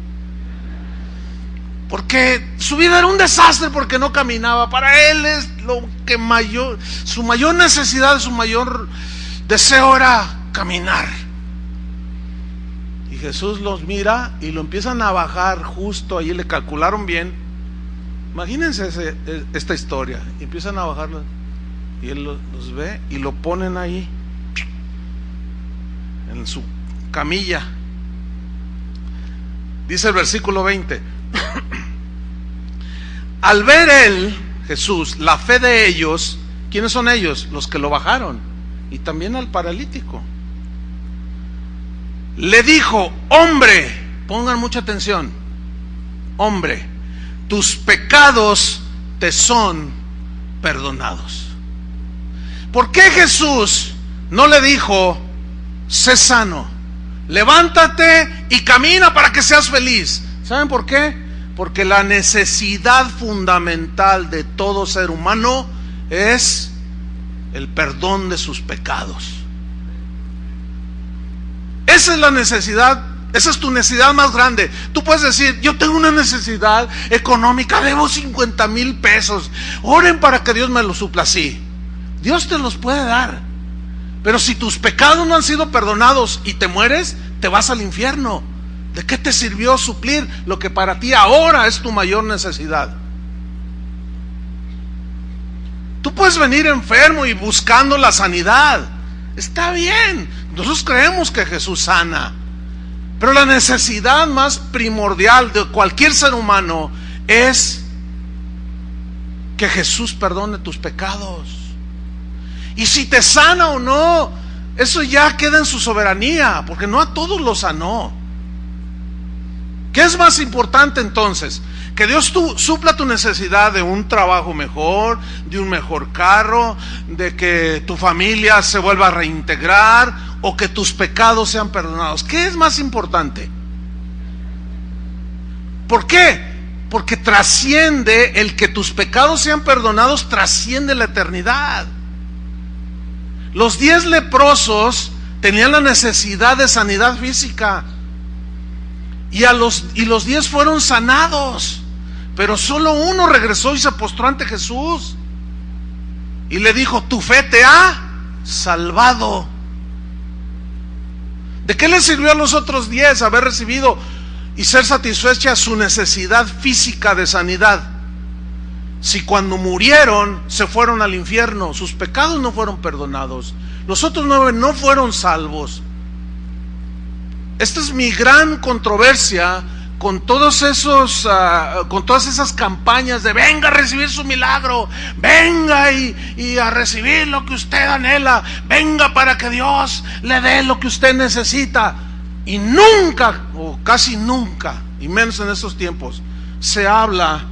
porque su vida era un desastre, porque no caminaba. Para él es lo que mayor, su mayor necesidad, su mayor deseo era caminar. Y Jesús los mira y lo empiezan a bajar justo ahí, le calcularon bien. Imagínense esta historia. Y empiezan a bajarlo y él los ve y lo ponen ahí en su camilla. Dice el versículo 20: al ver él, Jesús, la fe de ellos. ¿Quiénes son ellos? Los que lo bajaron, y también al paralítico. Le dijo: hombre, pongan mucha atención, hombre, tus pecados te son perdonados. ¿Por qué Jesús no le dijo: sé sano, levántate y camina para que seas feliz? ¿Saben por qué? Porque la necesidad fundamental de todo ser humano es el perdón de sus pecados. Esa es la necesidad, esa es tu necesidad más grande. Tú puedes decir: yo tengo una necesidad económica, debo 50,000 pesos, oren para que Dios me lo supla. Sí, Dios te los puede dar, pero si tus pecados no han sido perdonados y te mueres, te vas al infierno. ¿De qué te sirvió suplir lo que para ti ahora es tu mayor necesidad? Tú puedes venir enfermo y buscando la sanidad, está bien, nosotros creemos que Jesús sana, pero la necesidad más primordial de cualquier ser humano es que Jesús perdone tus pecados. Y si te sana o no, eso ya queda en su soberanía, porque no a todos los sanó. ¿Qué es más importante entonces? Que Dios supla tu necesidad de un trabajo mejor, de un mejor carro, de que tu familia se vuelva a reintegrar, o que tus pecados sean perdonados. ¿Qué es más importante? ¿Por qué? Porque trasciende, el que tus pecados sean perdonados trasciende la eternidad. Los 10 leprosos tenían la necesidad de sanidad física, y los 10 fueron sanados, pero solo uno regresó y se postró ante Jesús y le dijo: tu fe te ha salvado. ¿De qué le sirvió a los otros 10 haber recibido y ser satisfecha su necesidad física de sanidad, si cuando murieron se fueron al infierno? Sus pecados no fueron perdonados, los otros 9 no fueron salvos. Esta es mi gran controversia con todas esas campañas de venga a recibir su milagro, venga y a recibir lo que usted anhela, venga para que Dios le dé lo que usted necesita. Y nunca, o casi nunca, y menos en estos tiempos, se habla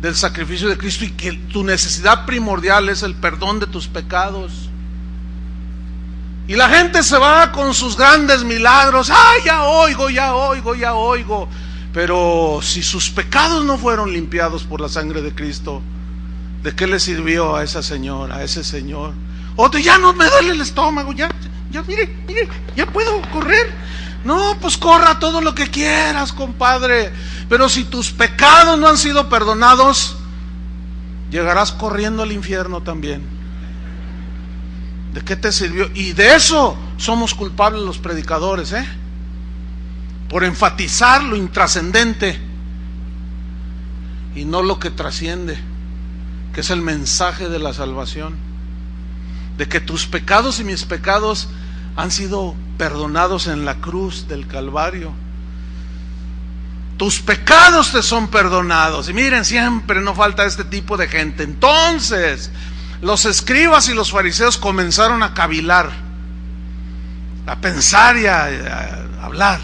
del sacrificio de Cristo y que tu necesidad primordial es el perdón de tus pecados. Y la gente se va con sus grandes milagros. ¡Ay, ya oigo! Pero si sus pecados no fueron limpiados por la sangre de Cristo, ¿de qué le sirvió a esa señora, a ese señor? Otro: ya no me duele el estómago, ya mire, ya puedo correr. No, pues corra todo lo que quieras, compadre, pero si tus pecados no han sido perdonados, llegarás corriendo al infierno también. ¿De qué te sirvió? Y de eso somos culpables los predicadores, por enfatizar lo intrascendente y no lo que trasciende, que es el mensaje de la salvación, de que tus pecados y mis pecados han sido perdonados en la cruz del Calvario. tus pecados te son perdonados. Y miren, siempre no falta este tipo de gente. Entonces los escribas y los fariseos comenzaron a cavilar, a pensar y a hablar,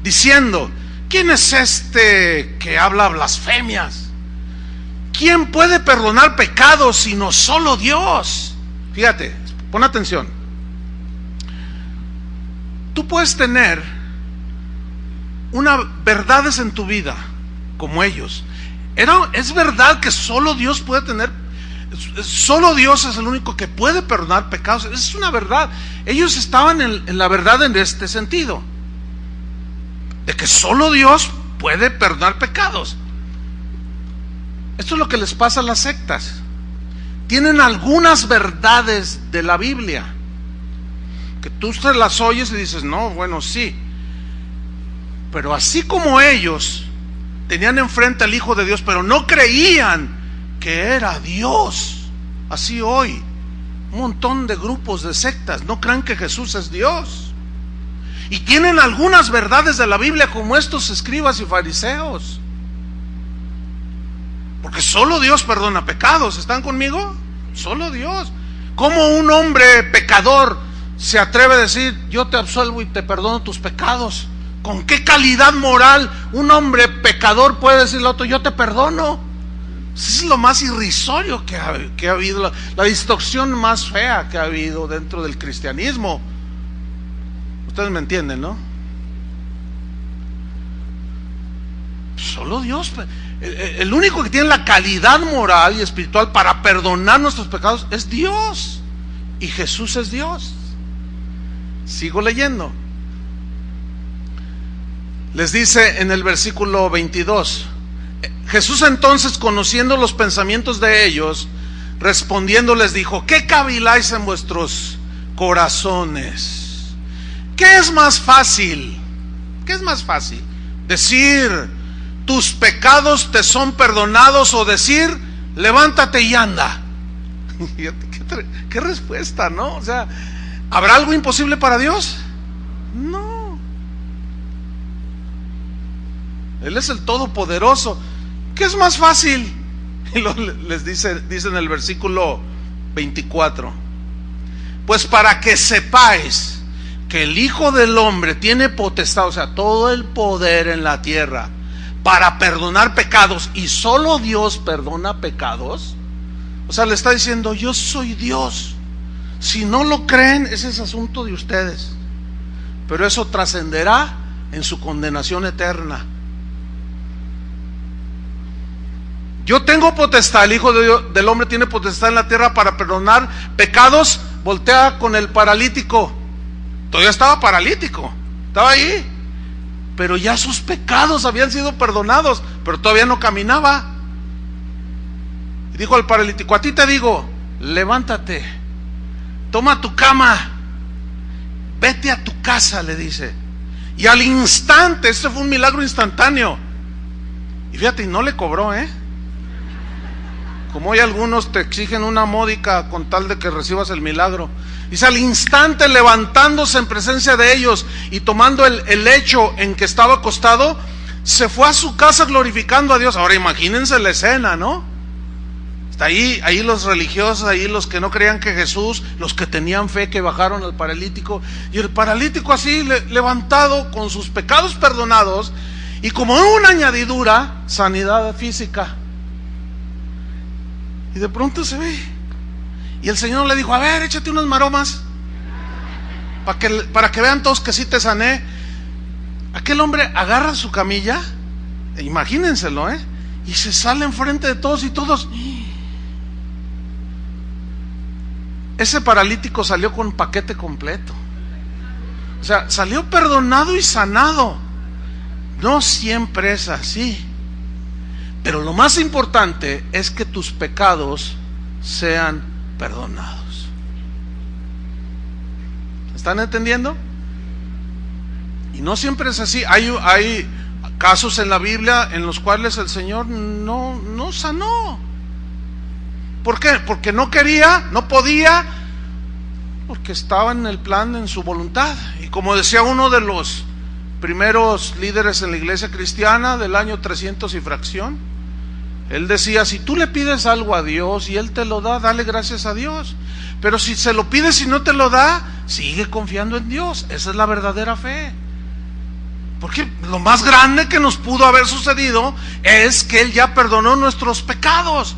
diciendo: ¿quién es este que habla blasfemias? ¿Quién puede perdonar pecados sino solo Dios? Fíjate, pon atención. Tú puedes tener verdades en tu vida como ellos. Es verdad que solo Dios puede tener, solo Dios es el único que puede perdonar pecados. Es una verdad. Ellos estaban en la verdad en este sentido, de que solo Dios puede perdonar pecados. Esto es lo que les pasa a las sectas. Tienen algunas verdades de la Biblia que tú te las oyes y dices: no, bueno, sí. Pero así como ellos tenían enfrente al Hijo de Dios, pero no creían que era Dios, así hoy un montón de grupos de sectas no creen que Jesús es Dios, y tienen algunas verdades de la Biblia como estos escribas y fariseos, porque solo Dios perdona pecados. ¿Están conmigo? Solo Dios. ¿Cómo un hombre pecador se atreve a decir: yo te absuelvo y te perdono tus pecados? ¿Con qué calidad moral un hombre pecador puede decirle a otro: yo te perdono? Eso es lo más irrisorio que ha habido, la distorsión más fea que ha habido dentro del cristianismo. Ustedes me entienden, ¿no? Solo Dios, el único que tiene la calidad moral y espiritual para perdonar nuestros pecados es Dios, y Jesús es Dios. Sigo leyendo. Les dice en el versículo 22: Jesús entonces, conociendo los pensamientos de ellos, respondiendo les dijo: ¿qué caviláis en vuestros corazones? ¿Qué es más fácil? ¿Qué es más fácil? ¿Decir: tus pecados te son perdonados? ¿O decir: levántate y anda? ¿Qué respuesta, no? O sea, ¿habrá algo imposible para Dios? No. Él es el Todopoderoso. ¿Qué es más fácil? Y les dice en el versículo 24: pues para que sepáis que el Hijo del Hombre tiene potestad, o sea, todo el poder en la tierra, para perdonar pecados, y solo Dios perdona pecados. O sea, le está diciendo: yo soy Dios. Si no lo creen, ese es asunto de ustedes, pero eso trascenderá en su condenación eterna. Yo tengo potestad, el Hijo del Hombre tiene potestad en la tierra para perdonar pecados. Voltea con el paralítico. Todavía estaba paralítico, estaba ahí, pero ya sus pecados habían sido perdonados, pero todavía no caminaba. Y dijo al paralítico: a ti te digo, levántate, toma tu cama, vete a tu casa, le dice. Y al instante, este fue un milagro instantáneo. Y fíjate, no le cobró, como hoy algunos te exigen una módica con tal de que recibas el milagro. Dice: al instante, levantándose en presencia de ellos y tomando el lecho en que estaba acostado, se fue a su casa glorificando a Dios. Ahora imagínense la escena, ¿no? Está ahí los religiosos, ahí los que no creían que Jesús, los que tenían fe, que bajaron al paralítico, y el paralítico así levantado con sus pecados perdonados, y como una añadidura, sanidad física. Y de pronto se ve, y el Señor le dijo: a ver, échate unas maromas para que vean todos que sí te sané. Aquel hombre agarra su camilla, imagínenselo, y se sale enfrente de todos, y todos. Ese paralítico salió con paquete completo. O sea, salió perdonado y sanado. No siempre es así, pero lo más importante es que tus pecados sean perdonados. ¿Están entendiendo? Y no siempre es así. Hay casos en la Biblia en los cuales el Señor no sanó. ¿Por qué? Porque no quería, no podía, porque estaba en el plan, en su voluntad. Y como decía uno de los primeros líderes en la iglesia cristiana del año 300 y fracción. Él decía, si tú le pides algo a Dios y Él te lo da, dale gracias a Dios. Pero si se lo pides y no te lo da, sigue confiando en Dios. Esa es la verdadera fe. Porque lo más grande que nos pudo haber sucedido es que Él ya perdonó nuestros pecados.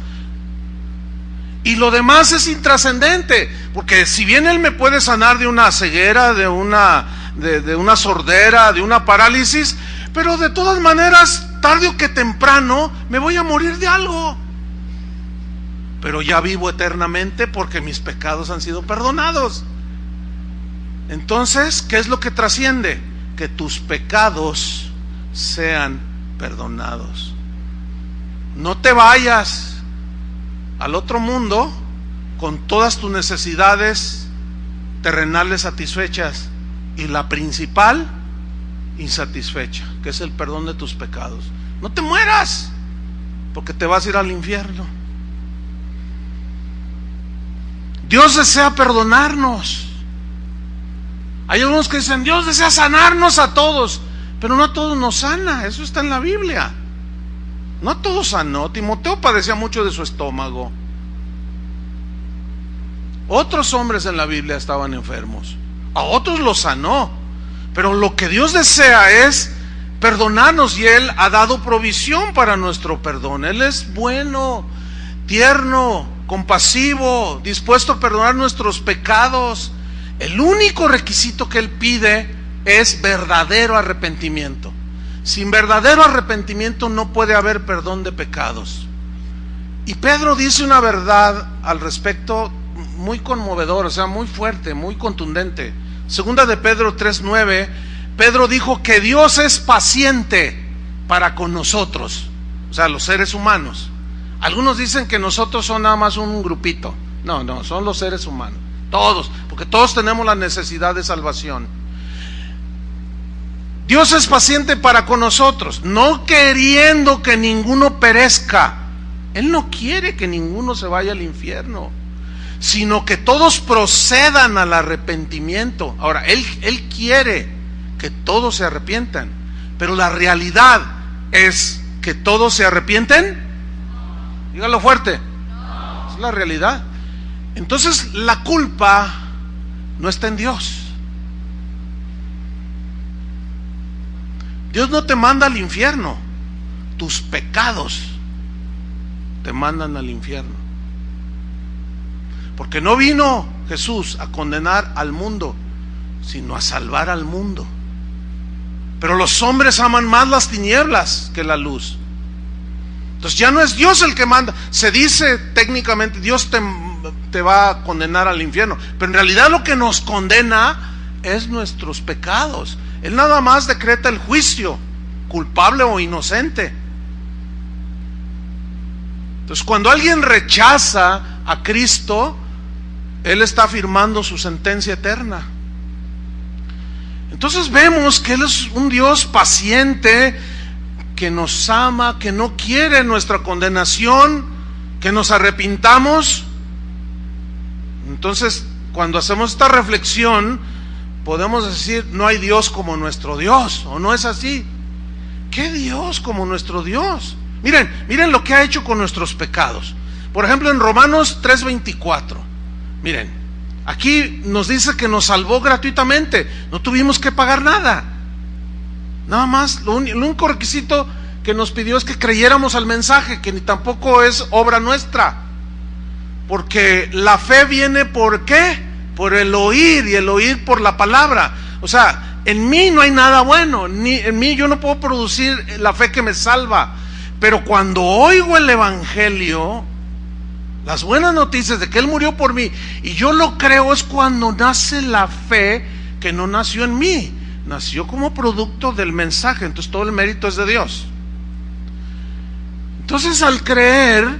Y lo demás es intrascendente. Porque si bien Él me puede sanar de una ceguera, de una sordera, de una parálisis, pero de todas maneras, tarde o que temprano, me voy a morir de algo. Pero ya vivo eternamente porque mis pecados han sido perdonados. Entonces, ¿qué es lo que trasciende? Que tus pecados sean perdonados. No te vayas al otro mundo con todas tus necesidades terrenales satisfechas y la principal insatisfecha, que es el perdón de tus pecados. No te mueras, porque te vas a ir al infierno. Dios desea perdonarnos. Hay algunos que dicen, Dios desea sanarnos a todos, pero no a todos nos sana. Eso está en la Biblia. No a todos sanó. Timoteo padecía mucho de su estómago. Otros hombres en la Biblia estaban enfermos. A otros los sanó. Pero lo que Dios desea es perdonarnos, y Él ha dado provisión para nuestro perdón. Él es bueno, tierno, compasivo, dispuesto a perdonar nuestros pecados. El único requisito que Él pide es verdadero arrepentimiento. Sin verdadero arrepentimiento no puede haber perdón de pecados. Y Pedro dice una verdad al respecto muy conmovedora, o sea, muy fuerte, muy contundente. Segunda de Pedro 3:9, Pedro dijo que Dios es paciente para con nosotros, o sea, los seres humanos. Algunos dicen que nosotros son nada más un grupito. No, son los seres humanos, todos, porque todos tenemos la necesidad de salvación. Dios es paciente para con nosotros, no queriendo que ninguno perezca. Él no quiere que ninguno se vaya al infierno, sino que todos procedan al arrepentimiento. Ahora, Él quiere que todos se arrepientan, pero la realidad es que todos se arrepienten. Dígalo fuerte. Es la realidad. Entonces, la culpa no está en Dios. Dios no te manda al infierno. Tus pecados te mandan al infierno. Porque no vino Jesús a condenar al mundo, sino a salvar al mundo. Pero los hombres aman más las tinieblas que la luz. Entonces ya no es Dios el que manda. Se dice técnicamente, Dios te va a condenar al infierno, pero en realidad lo que nos condena es nuestros pecados. Él nada más decreta el juicio, culpable o inocente. Entonces, cuando alguien rechaza a Cristo, Él está firmando su sentencia eterna. Entonces vemos que Él es un Dios paciente, que nos ama, que no quiere nuestra condenación, que nos arrepintamos. Entonces, cuando hacemos esta reflexión, podemos decir, no hay Dios como nuestro Dios, ¿o no es así? ¿Qué Dios como nuestro Dios? Miren lo que ha hecho con nuestros pecados. Por ejemplo, en Romanos 3:24, miren, aquí nos dice que nos salvó gratuitamente, no tuvimos que pagar nada. Nada más, lo único requisito que nos pidió es que creyéramos al mensaje, que ni tampoco es obra nuestra. Porque la fe viene ¿por qué? Por el oír, y el oír por la palabra. O sea, en mí no hay nada bueno, ni en mí yo no puedo producir la fe que me salva. Pero cuando oigo el evangelio, las buenas noticias de que Él murió por mí, y yo lo creo, es cuando nace la fe, que no nació en mí, nació como producto del mensaje. Entonces todo el mérito es de Dios. Entonces, al creer,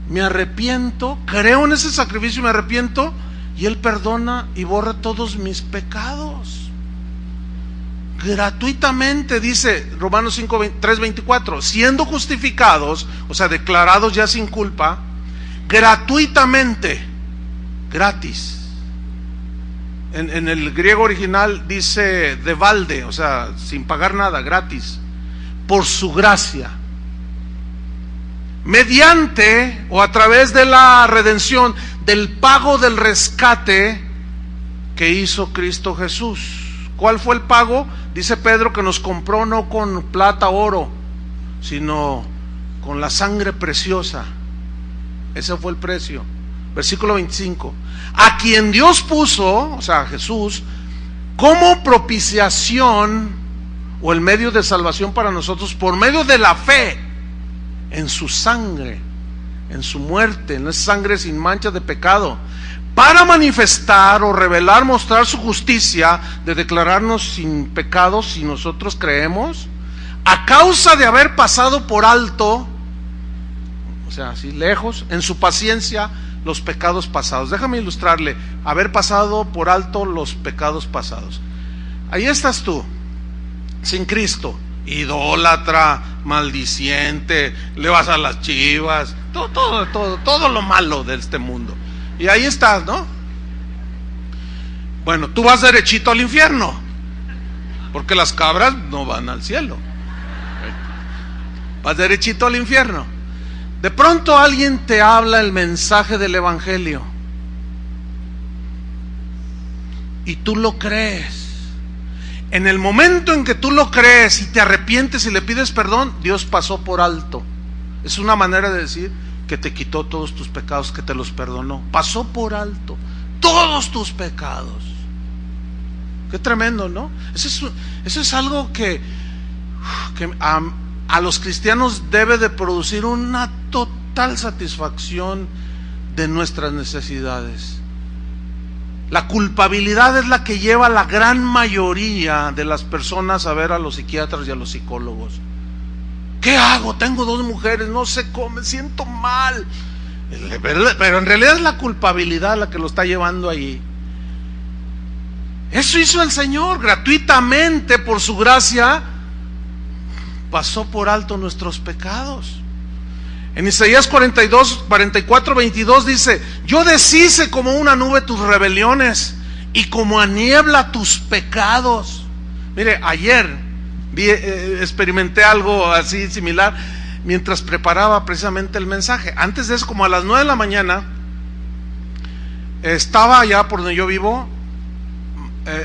me arrepiento, creo en ese sacrificio y me arrepiento, y Él perdona y borra todos mis pecados gratuitamente. Dice Romanos 3:24, siendo justificados, o sea, declarados ya sin culpa, gratuitamente, gratis. En el griego original dice de balde, o sea, sin pagar nada, gratis, por su gracia, mediante o a través de la redención, del pago del rescate que hizo Cristo Jesús. ¿Cuál fue el pago? Dice Pedro que nos compró no con plata, oro, sino con la sangre preciosa. Ese fue el precio. Versículo 25. A quien Dios puso, o sea, Jesús, como propiciación o el medio de salvación para nosotros por medio de la fe en su sangre, en su muerte, en esa sangre sin mancha de pecado, para manifestar o revelar, mostrar su justicia, de declararnos sin pecados si nosotros creemos, a causa de haber pasado por alto, o sea, así lejos, en su paciencia, los pecados pasados. Déjame ilustrarle, haber pasado por alto los pecados pasados. Ahí estás tú, sin Cristo, idólatra, maldiciente, le vas a las chivas, todo lo malo de este mundo. Y ahí estás, ¿no? Bueno, tú vas derechito al infierno, porque las cabras no van al cielo. Vas derechito al infierno. De pronto alguien te habla el mensaje del evangelio y tú lo crees. En el momento en que tú lo crees y te arrepientes y le pides perdón, Dios pasó por alto. Es una manera de decir que te quitó todos tus pecados, que te los perdonó. Pasó por alto todos tus pecados. Qué tremendo, ¿no? Eso es algo que a los cristianos debe de producir una total satisfacción de nuestras necesidades. La culpabilidad es la que lleva a la gran mayoría de las personas a ver a los psiquiatras y a los psicólogos. ¿Qué hago? Tengo 2 mujeres, no sé cómo, me siento mal. Pero en realidad es la culpabilidad la que lo está llevando allí. Eso hizo el Señor gratuitamente, por su gracia. Pasó por alto nuestros pecados. En Isaías 44, 22 dice: yo deshice como una nube tus rebeliones y como a niebla tus pecados. Mire, ayer experimenté algo así similar mientras preparaba precisamente el mensaje. Antes de eso, como a las 9 de la mañana, estaba allá por donde yo vivo,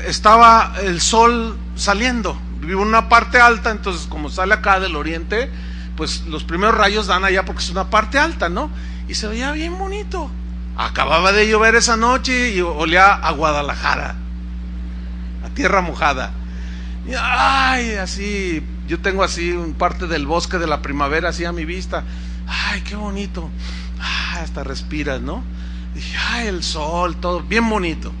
estaba el sol saliendo. Vivo en una parte alta, entonces como sale acá del oriente, pues los primeros rayos dan allá porque es una parte alta, ¿no? Y se veía bien bonito. Acababa de llover esa noche y olía a Guadalajara, a tierra mojada. Y, ay, así, yo tengo así un parte del bosque de la primavera así a mi vista. Ay, qué bonito. Ay, hasta respiras, ¿no? Y dije, ay, el sol, todo bien bonito.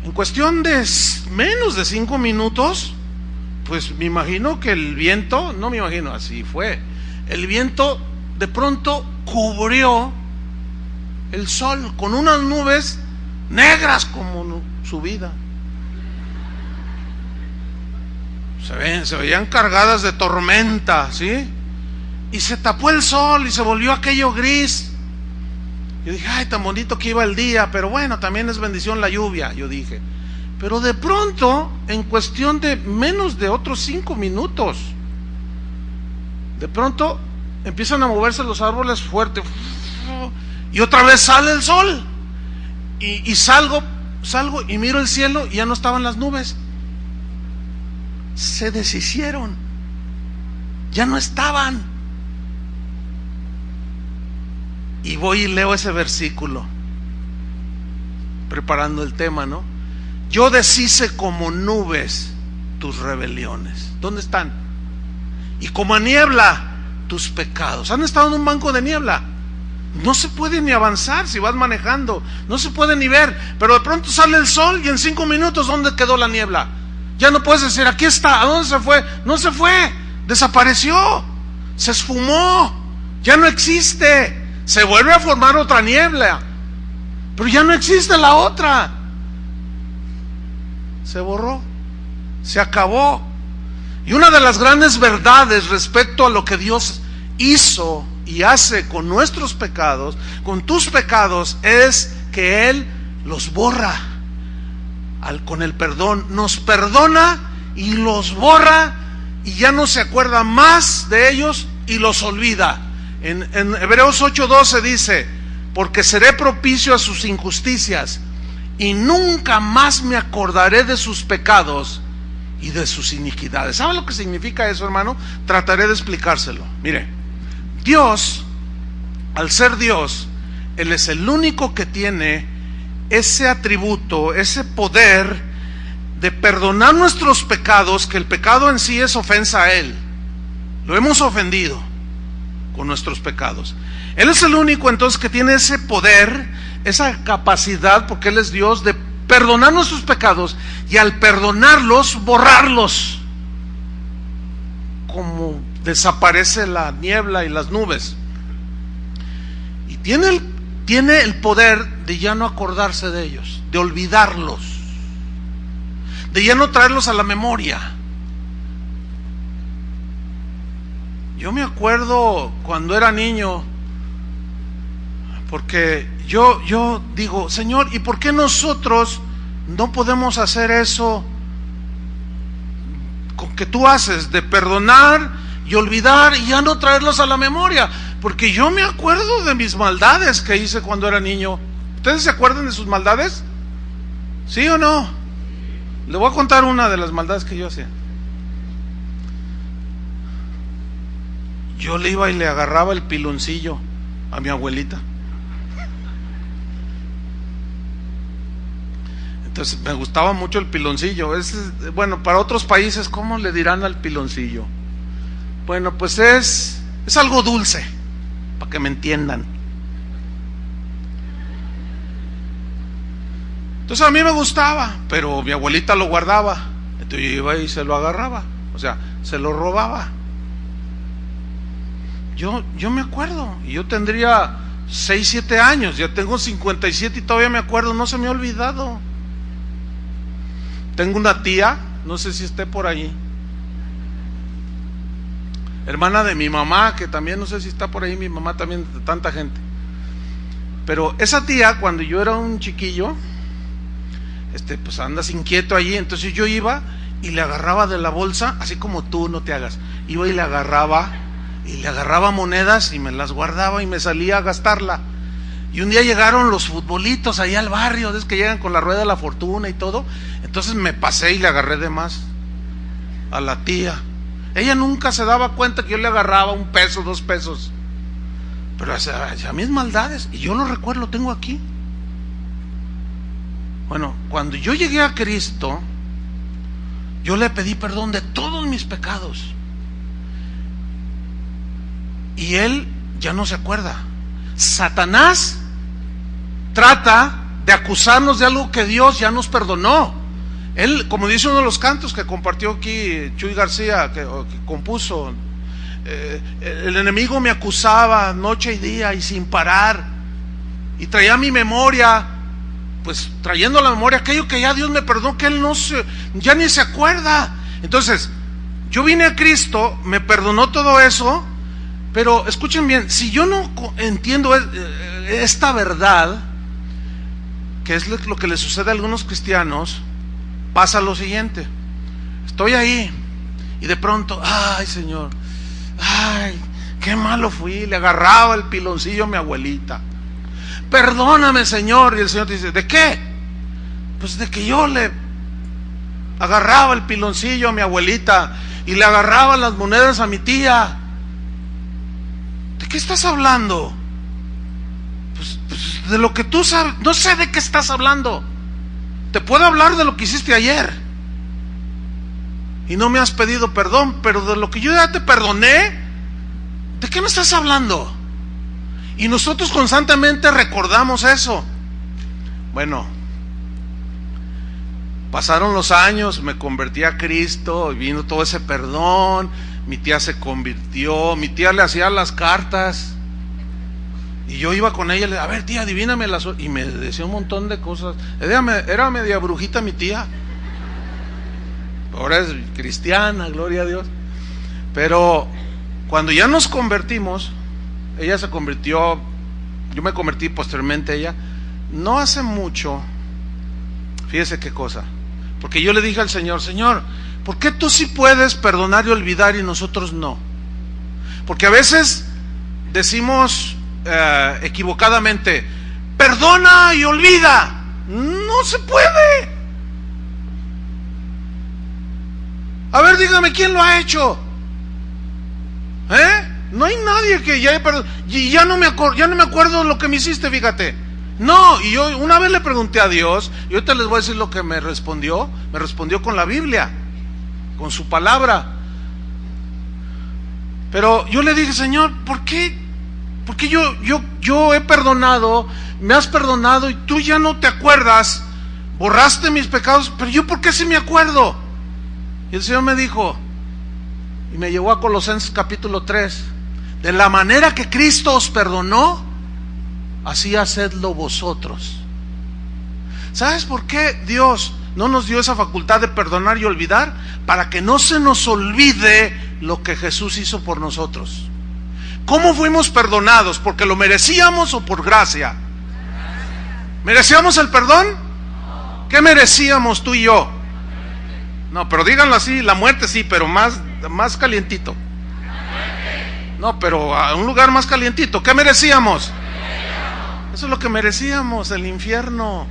En cuestión de menos de 5 minutos, pues me imagino que el viento, no me imagino, así fue, el viento de pronto cubrió el sol con unas nubes negras como su vida. Se veían cargadas de tormenta, ¿sí? Y se tapó el sol y se volvió aquello gris. Yo dije, ay, tan bonito que iba el día, pero bueno, también es bendición la lluvia, yo dije. Pero de pronto, en cuestión de menos de otros 5 minutos, de pronto empiezan a moverse los árboles fuerte, y otra vez sale el sol, y salgo y miro el cielo y ya no estaban las nubes. Se deshicieron, ya no estaban. Y voy y leo ese versículo, preparando el tema, ¿no? Yo deshice como nubes tus rebeliones. ¿Dónde están? Y como a niebla tus pecados. Han estado en un banco de niebla. No se puede ni avanzar si vas manejando. No se puede ni ver. Pero de pronto sale el sol y en 5 minutos, ¿dónde quedó la niebla? Ya no puedes decir, aquí está. ¿A dónde se fue? No se fue. Desapareció. Se esfumó. Ya no existe. Se vuelve a formar otra niebla, pero ya no existe la otra. Se borró, se acabó. Y una de las grandes verdades respecto a lo que Dios hizo y hace con nuestros pecados, con tus pecados, es que Él los borra. con el perdón, nos perdona y los borra y ya no se acuerda más de ellos y los olvida. En Hebreos 8:12 dice: porque seré propicio a sus injusticias y nunca más me acordaré de sus pecados y de sus iniquidades. ¿Sabe lo que significa eso, hermano? Trataré de explicárselo. Mire, Dios, al ser Dios, Él es el único que tiene ese atributo, ese poder de perdonar nuestros pecados, que el pecado en sí es ofensa a Él. Lo hemos ofendido con nuestros pecados. Él es el único entonces que tiene ese poder, esa capacidad, porque Él es Dios, de perdonar nuestros pecados y al perdonarlos, borrarlos, como desaparece la niebla y las nubes. Y tiene el poder de ya no acordarse de ellos, de olvidarlos, de ya no traerlos a la memoria. Yo me acuerdo cuando era niño, porque yo digo: Señor, ¿y por qué nosotros no podemos hacer eso que tú haces, de perdonar y olvidar y ya no traerlos a la memoria? Porque yo me acuerdo de mis maldades que hice cuando era niño. ¿Ustedes se acuerdan de sus maldades? ¿Sí o no? Le voy a contar una de las maldades que yo hacía. Yo le iba y le agarraba el piloncillo a mi abuelita. Entonces me gustaba mucho el piloncillo. Bueno, para otros países, ¿cómo le dirán al piloncillo? Bueno, pues es algo dulce, para que me entiendan. Entonces a mí me gustaba, pero mi abuelita lo guardaba. Entonces yo iba y se lo agarraba, o sea, se lo robaba. Yo me acuerdo, y yo tendría 6, 7 años, ya tengo 57 y todavía me acuerdo, no se me ha olvidado. Tengo una tía, no sé si esté por ahí, hermana de mi mamá, que también no sé si está por ahí, mi mamá también, de tanta gente. Pero esa tía, cuando yo era un chiquillo, pues andas inquieto allí, entonces yo iba y le agarraba de la bolsa, así como tú, no te hagas. Iba y le agarraba monedas y me las guardaba y me salía a gastarla. Y un día llegaron los futbolitos ahí al barrio, es que llegan con la rueda de la fortuna y todo. Entonces me pasé y le agarré de más a la tía. Ella nunca se daba cuenta que yo le agarraba 1 peso, 2 pesos. Pero hacía mis maldades, y yo lo recuerdo, lo tengo aquí. Bueno, cuando yo llegué a Cristo, yo le pedí perdón de todos mis pecados. Y Él ya no se acuerda. Satanás trata de acusarnos de algo que Dios ya nos perdonó. Él, como dice uno de los cantos que compartió aquí Chuy García, que compuso, el enemigo me acusaba noche y día y sin parar, y traía a mi memoria, pues trayendo a la memoria aquello que ya Dios me perdonó, que Él ya ni se acuerda. Entonces, yo vine a Cristo, me perdonó todo eso. Pero escuchen bien, si yo no entiendo esta verdad, que es lo que le sucede a algunos cristianos, pasa lo siguiente: estoy ahí y de pronto, ay Señor, ay, qué malo fui, le agarraba el piloncillo a mi abuelita, perdóname Señor. Y el Señor te dice: ¿de qué? Pues de que yo le agarraba el piloncillo a mi abuelita y le agarraba las monedas a mi tía. ¿De qué estás hablando? Pues de lo que tú sabes. No sé de qué estás hablando. Te puedo hablar de lo que hiciste ayer y no me has pedido perdón, pero de lo que yo ya te perdoné, ¿de qué me estás hablando? Y nosotros constantemente recordamos eso. Bueno, pasaron los años, me convertí a Cristo y vino todo ese perdón. Mi tía se convirtió, mi tía le hacía las cartas y yo iba con ella y le decía: a ver tía, adivíname las... Y me decía un montón de cosas. Era media brujita mi tía. Ahora es cristiana, gloria a Dios. Pero cuando ya nos convertimos, ella se convirtió, yo me convertí posteriormente a ella. No hace mucho, Fíjese qué cosa. Porque yo le dije al Señor, Señor, ¿por qué tú sí puedes perdonar y olvidar y nosotros no? Porque a veces decimos equivocadamente, perdona y olvida. No se puede. A ver, dígame, ¿quién lo ha hecho? No hay nadie que ya haya perdonado. Y ya no me acuerdo lo que me hiciste, fíjate. No, y yo una vez le pregunté a Dios, y ahorita les voy a decir lo que me respondió con la Biblia, con su palabra. Pero yo le dije, Señor, ¿por qué yo he perdonado, me has perdonado y tú ya no te acuerdas? Borraste mis pecados, pero yo ¿por qué sí me acuerdo? Y el Señor me dijo, y me llevó a Colosenses capítulo 3, de la manera que Cristo os perdonó, así hacedlo vosotros. ¿Sabes por qué Dios no nos dio esa facultad de perdonar y olvidar? Para que no se nos olvide lo que Jesús hizo por nosotros. ¿Cómo fuimos perdonados? ¿Porque lo merecíamos o por gracia? ¿Merecíamos el perdón? ¿Qué merecíamos tú y yo? No, pero díganlo así, la muerte sí, pero más calientito. No, pero a un lugar más calientito. ¿Qué merecíamos? Eso es lo que merecíamos, el infierno.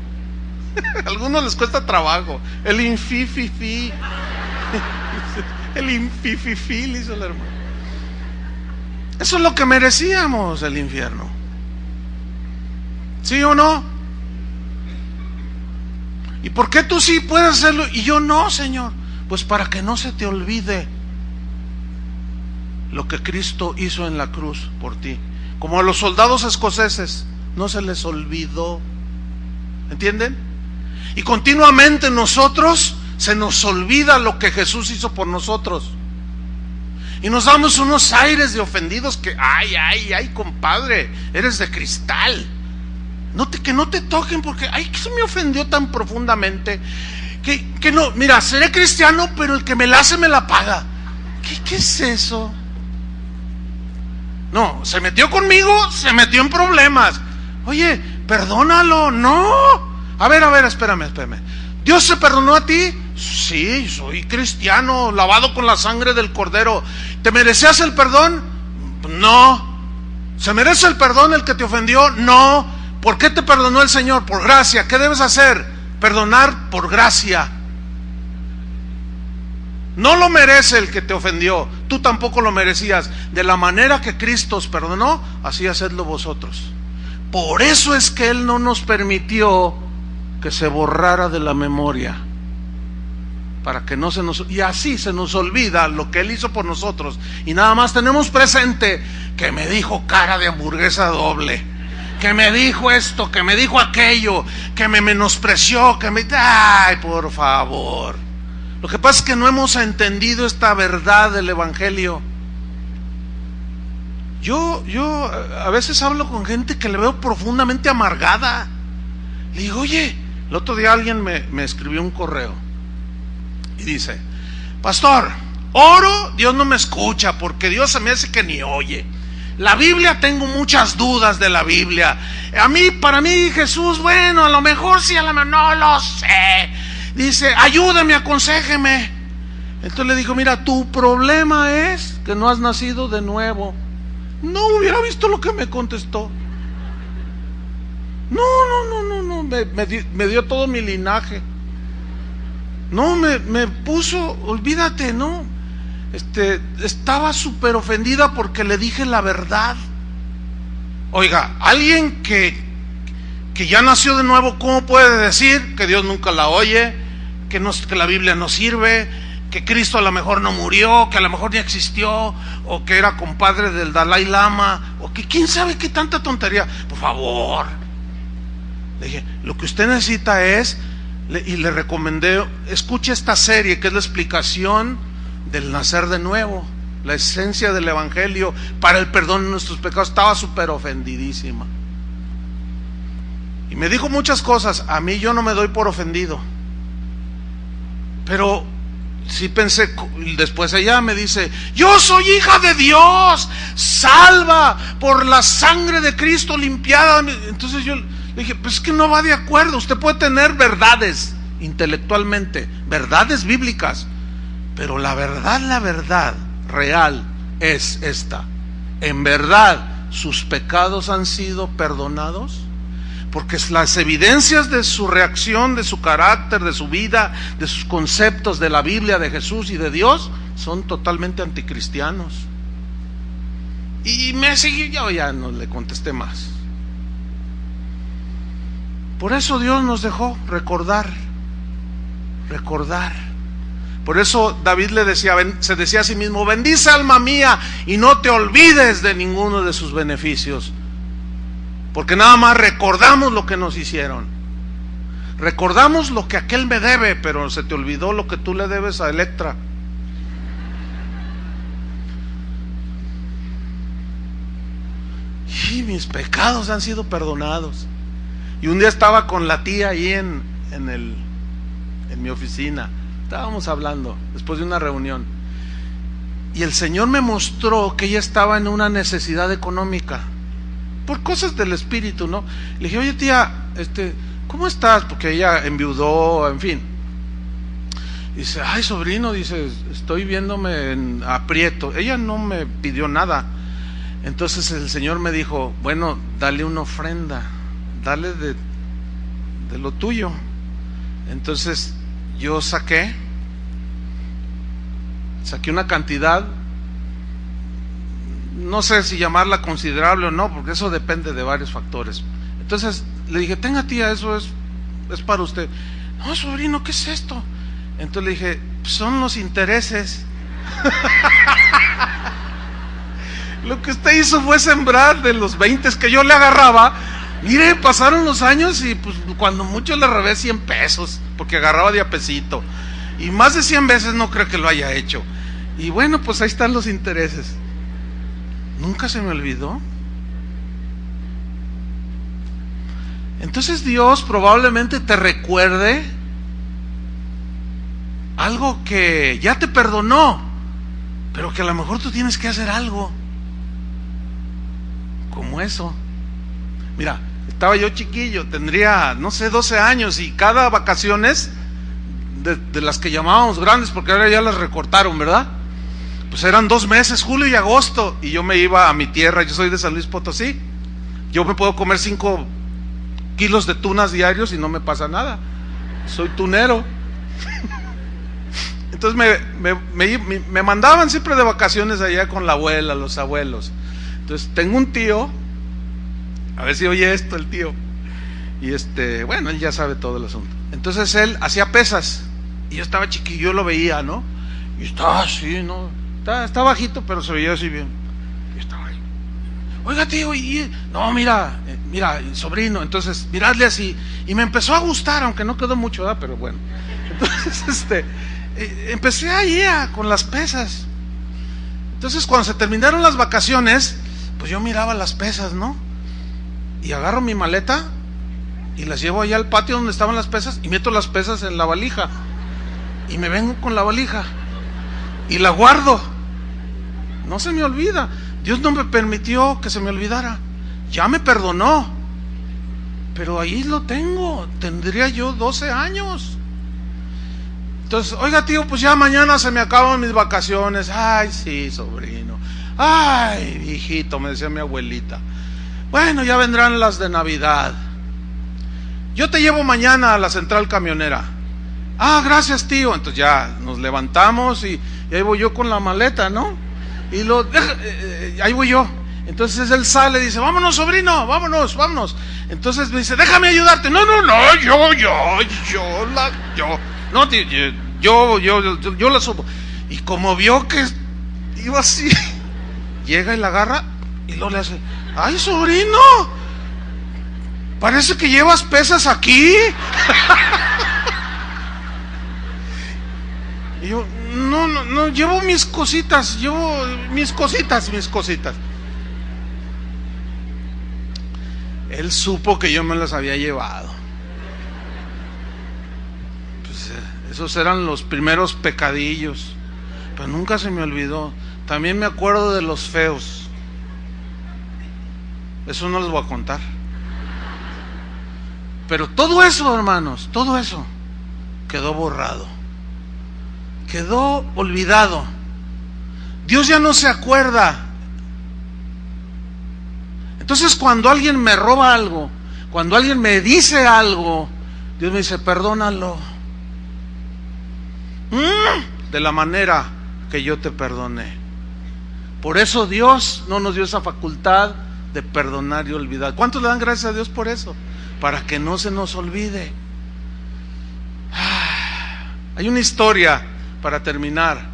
A algunos les cuesta trabajo. El infififi. El infififi, le hizo el hermano. Eso es lo que merecíamos, el infierno. ¿Sí o no? ¿Y por qué tú sí puedes hacerlo y yo no, Señor? Pues para que no se te olvide lo que Cristo hizo en la cruz por ti. Como a los soldados escoceses, no se les olvidó. ¿Entienden? Y continuamente nosotros se nos olvida lo que Jesús hizo por nosotros. Y nos damos unos aires de ofendidos que, ay, compadre, eres de cristal. Que no te toquen porque, que se me ofendió tan profundamente. Que no, mira, seré cristiano, pero el que me la hace me la paga. ¿Qué es eso? No, se metió conmigo, se metió en problemas. Oye, perdónalo, no. A ver, espérame. ¿Dios se perdonó a ti? Sí, soy cristiano, lavado con la sangre del Cordero. ¿Te merecías el perdón? No. ¿Se merece el perdón el que te ofendió? No. ¿Por qué te perdonó el Señor? Por gracia. ¿Qué debes hacer? Perdonar por gracia. No lo merece el que te ofendió, tú tampoco lo merecías. De la manera que Cristo os perdonó, así hacedlo vosotros. Por eso es que Él no nos permitió que se borrara de la memoria, para que no se nos, y así se nos olvida lo que Él hizo por nosotros, y nada más tenemos presente que me dijo cara de hamburguesa doble, que me dijo esto, que me dijo aquello, que me menospreció, ay, por favor. Lo que pasa es que no hemos entendido esta verdad del Evangelio. Yo a veces hablo con gente que le veo profundamente amargada. Le digo, oye, el otro día alguien me escribió un correo y dice, pastor, oro, Dios no me escucha porque Dios se me hace que ni oye. La Biblia, tengo muchas dudas de la Biblia. Para mí Jesús, bueno, a lo mejor sí, a lo mejor no lo sé. Dice, ayúdame, aconséjeme. Entonces le dijo, mira, tu problema es que no has nacido de nuevo. No hubiera visto lo que me contestó. No, me dio todo mi linaje. No, me puso, olvídate, no. Estaba súper ofendida porque le dije la verdad. Oiga, alguien que ya nació de nuevo, ¿cómo puede decir que Dios nunca la oye, que la Biblia no sirve, que Cristo a lo mejor no murió, que a lo mejor ni existió, o que era compadre del Dalai Lama, o que quién sabe qué tanta tontería? Por favor. Le dije, lo que usted necesita es, y le recomendé, escuche esta serie que es la explicación del nacer de nuevo, la esencia del Evangelio para el perdón de nuestros pecados. Estaba súper ofendidísima. Y me dijo muchas cosas. A mí, yo no me doy por ofendido, pero sí pensé. Después ella me dice, yo soy hija de Dios, salva por la sangre de Cristo, limpiada. Entonces yo le dije, pues es que no va de acuerdo. Usted puede tener verdades, intelectualmente, verdades bíblicas, pero la verdad real es esta: ¿en verdad sus pecados han sido perdonados? Porque las evidencias de su reacción, de su carácter, de su vida, de sus conceptos, de la Biblia, de Jesús y de Dios, son totalmente anticristianos. Y me siguió, yo ya no le contesté más. Por eso Dios nos dejó recordar. Por eso David se decía a sí mismo: bendice alma mía y no te olvides de ninguno de sus beneficios. Porque nada más recordamos lo que nos hicieron. Recordamos lo que aquel me debe, pero se te olvidó lo que tú le debes a Electra. Y mis pecados han sido perdonados. Y un día estaba con la tía ahí en mi oficina. Estábamos hablando después de una reunión. Y el Señor me mostró que ella estaba en una necesidad económica, por cosas del espíritu, ¿no? Le dije: oye tía, ¿cómo estás? Porque ella enviudó, en fin. Dice: ay sobrino, dice, estoy viéndome en aprieto. Ella no me pidió nada. Entonces el Señor me dijo: bueno, dale una ofrenda, dale de lo tuyo. Entonces yo saqué una cantidad, no sé si llamarla considerable o no, porque eso depende de varios factores. Entonces le dije: tenga tía, eso es para usted. No sobrino, ¿qué es esto? Entonces le dije: son los intereses. Lo que usted hizo fue sembrar de los 20 que yo le agarraba. Mire, pasaron los años y pues cuando mucho le robé 100 pesos, porque agarraba de a pesito. Y más de 100 veces no creo que lo haya hecho. Y bueno, pues ahí están los intereses. Nunca se me olvidó. Entonces Dios probablemente te recuerde algo que ya te perdonó, pero que a lo mejor tú tienes que hacer algo como eso. Mira, estaba yo chiquillo, tendría, no sé, 12 años, y cada vacaciones de las que llamábamos grandes, porque ahora ya las recortaron, ¿verdad? Pues eran 2 meses, julio y agosto, y yo me iba a mi tierra. Yo soy de San Luis Potosí. Yo me puedo comer 5 kilos de tunas diarios y no me pasa nada. Soy tunero. Entonces me mandaban siempre de vacaciones allá con la abuela, los abuelos. Entonces tengo un tío, a ver si oye esto el tío, y bueno, él ya sabe todo el asunto. Entonces él hacía pesas, y yo estaba chiquillo, yo lo veía, ¿no? Y estaba así, ¿no? Está bajito, pero se veía así bien. Y estaba ahí: oiga tío, no, mira, sobrino. Entonces, miradle así, y me empezó a gustar, aunque no quedó mucho, ¿verdad? Pero bueno. Entonces, empecé ahí con las pesas. Entonces, cuando se terminaron las vacaciones, pues yo miraba las pesas, ¿no? Y agarro mi maleta y las llevo allá al patio donde estaban las pesas, y meto las pesas en la valija, y me vengo con la valija y la guardo. No se me olvida. Dios no me permitió que se me olvidara. Ya me perdonó, pero ahí lo tengo. Tendría yo 12 años. Entonces, oiga tío, pues ya mañana se me acaban mis vacaciones. Ay, sí, sobrino. Ay, hijito, me decía mi abuelita. Bueno, ya vendrán las de Navidad. Yo te llevo mañana a la central camionera. Ah, gracias tío. Entonces ya nos levantamos y ahí voy yo con la maleta, ¿no? Y ahí voy yo. Entonces él sale y dice: vámonos sobrino, vámonos. Entonces me dice: déjame ayudarte. No, no, tío, yo la subo. Y como vio que iba así, llega y la agarra y luego le hace: ay sobrino, parece que llevas pesas aquí. Y yo: no, llevo mis cositas. Él supo que yo me las había llevado. Pues esos eran los primeros pecadillos, pero nunca se me olvidó. También me acuerdo de los feos. Eso no les voy a contar. Pero todo eso, hermanos, todo eso quedó borrado, quedó olvidado. Dios ya no se acuerda. Entonces, cuando alguien me roba algo, cuando alguien me dice algo, Dios me dice, perdónalo de la manera que yo te perdoné. Por eso Dios no nos dio esa facultad de perdonar y olvidar. ¿Cuántos le dan gracias a Dios por eso? Para que no se nos olvide. Hay una historia, para terminar,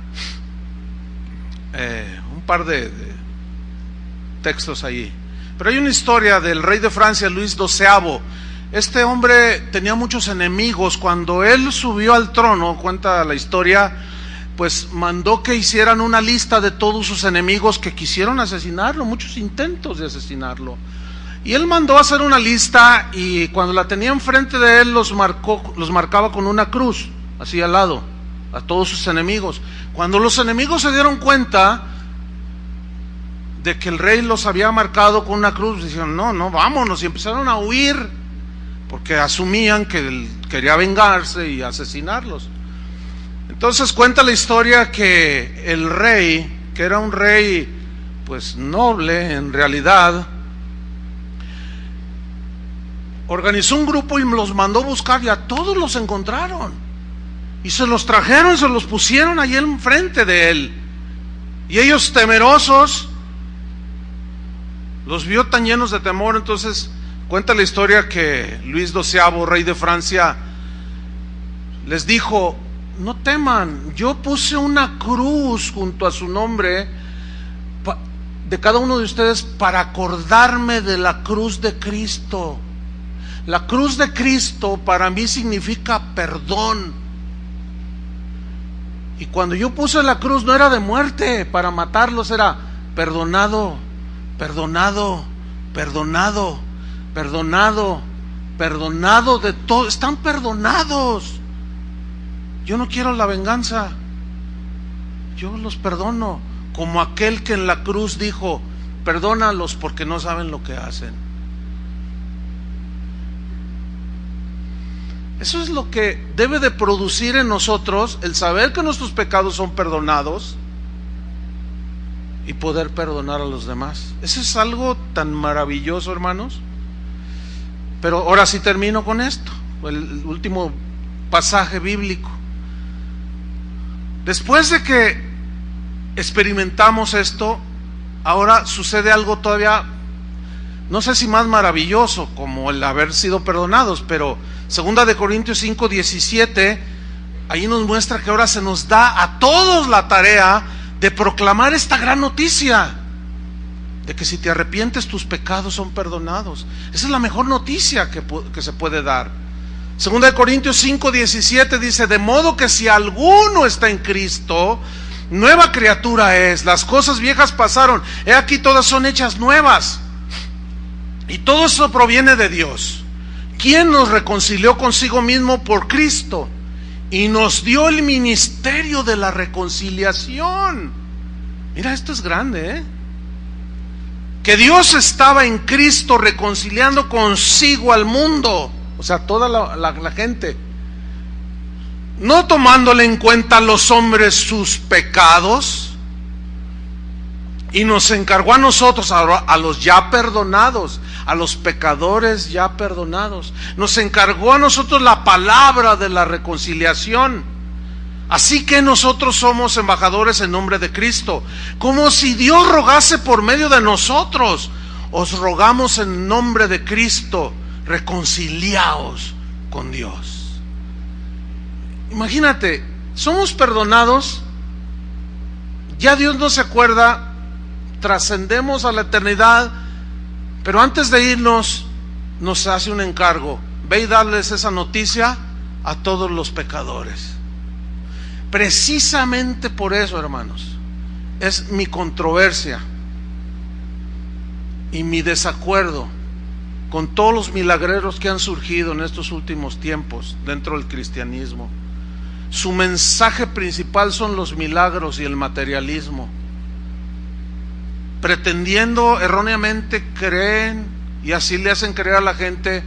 un par de textos allí, pero hay una historia del rey de Francia, Luis XII. Este hombre tenía muchos enemigos. Cuando él subió al trono, cuenta la historia, pues mandó que hicieran una lista de todos sus enemigos que quisieron asesinarlo, muchos intentos de asesinarlo. Y él mandó a hacer una lista, y cuando la tenía enfrente de él los marcaba con una cruz, así al lado, a todos sus enemigos. Cuando los enemigos se dieron cuenta de que el rey los había marcado con una cruz, dijeron, no, vámonos, y empezaron a huir, porque asumían que él quería vengarse y asesinarlos. Entonces cuenta la historia que el rey, que era un rey pues noble en realidad, organizó un grupo y los mandó buscar, y a todos los encontraron y se los trajeron, se los pusieron allí enfrente de él, y ellos, temerosos, los vio tan llenos de temor. Entonces cuenta la historia que Luis XII, rey de Francia, les dijo, no teman, yo puse una cruz junto a su nombre de cada uno de ustedes para acordarme de la cruz de Cristo. La cruz de Cristo para mí significa perdón. Y cuando yo puse la cruz no era de muerte para matarlos, era perdonado, perdonado, perdonado, perdonado, perdonado de todo, están perdonados. Yo no quiero la venganza, yo los perdono, como aquel que en la cruz dijo, perdónalos porque no saben lo que hacen. Eso es lo que debe de producir en nosotros, el saber que nuestros pecados son perdonados y poder perdonar a los demás. Eso es algo tan maravilloso, hermanos. Pero ahora sí termino con esto, el último pasaje bíblico. Después de que experimentamos esto, ahora sucede algo todavía, no sé si más maravilloso, como el haber sido perdonados, pero 2 Corintios 5:17, ahí nos muestra que ahora se nos da a todos la tarea de proclamar esta gran noticia, de que si te arrepientes tus pecados son perdonados. Esa es la mejor noticia que se puede dar. 2 Corintios 5:17 dice, de modo que si alguno está en Cristo, nueva criatura es, las cosas viejas pasaron, he aquí todas son hechas nuevas. Y todo eso proviene de Dios, quien nos reconcilió consigo mismo por Cristo y nos dio el ministerio de la reconciliación. Mira, esto es grande, que Dios estaba en Cristo reconciliando consigo al mundo, o sea, toda la gente, no tomándole en cuenta a los hombres sus pecados, y nos encargó a nosotros, a los ya perdonados, a los pecadores ya perdonados, nos encargó a nosotros la palabra de la reconciliación. Así que nosotros somos embajadores en nombre de Cristo, como si Dios rogase por medio de nosotros. Os rogamos en nombre de Cristo, reconciliaos con Dios. Imagínate, somos perdonados, ya Dios no se acuerda, trascendemos a la eternidad, pero antes de irnos nos hace un encargo: ve y darles esa noticia a todos los pecadores. Precisamente por eso, hermanos, es mi controversia y mi desacuerdo con todos los milagreros que han surgido en estos últimos tiempos dentro del cristianismo. Su mensaje principal son los milagros y el materialismo. Pretendiendo erróneamente creen, y así le hacen creer a la gente,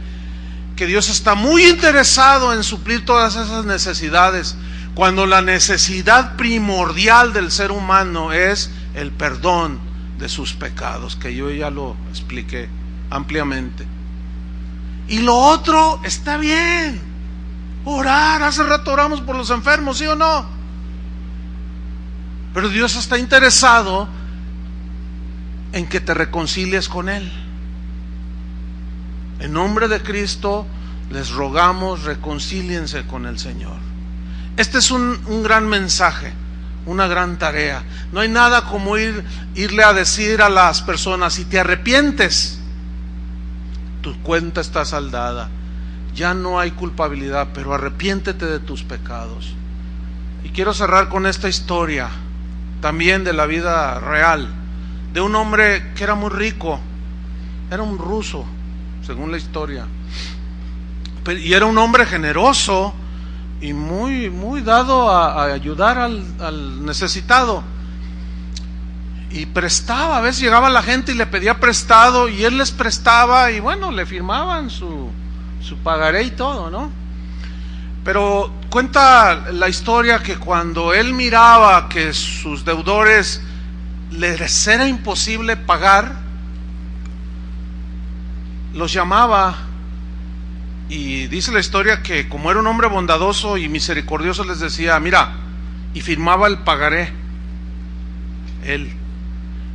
que Dios está muy interesado en suplir todas esas necesidades, cuando la necesidad primordial del ser humano es el perdón de sus pecados, que yo ya lo expliqué ampliamente. Y lo otro está bien, orar. Hace rato oramos por los enfermos, ¿sí o no? Pero Dios está interesado en que te reconcilies con Él. En nombre de Cristo les rogamos, reconcíliense con el Señor. Este es un gran mensaje, una gran tarea. No hay nada como irle a decir a las personas: si te arrepientes, tu cuenta está saldada, ya no hay culpabilidad, pero arrepiéntete de tus pecados. Y quiero cerrar con esta historia, también de la vida real, de un hombre que era muy rico, era un ruso, según la historia, y era un hombre generoso y muy dado a ayudar al necesitado, y prestaba. A veces llegaba la gente y le pedía prestado, y él les prestaba, y bueno, le firmaban su pagaré y todo, ¿no? Pero cuenta la historia que cuando él miraba que sus deudores les era imposible pagar, los llamaba, y dice la historia que como era un hombre bondadoso y misericordioso, les decía: mira, y firmaba el pagaré él,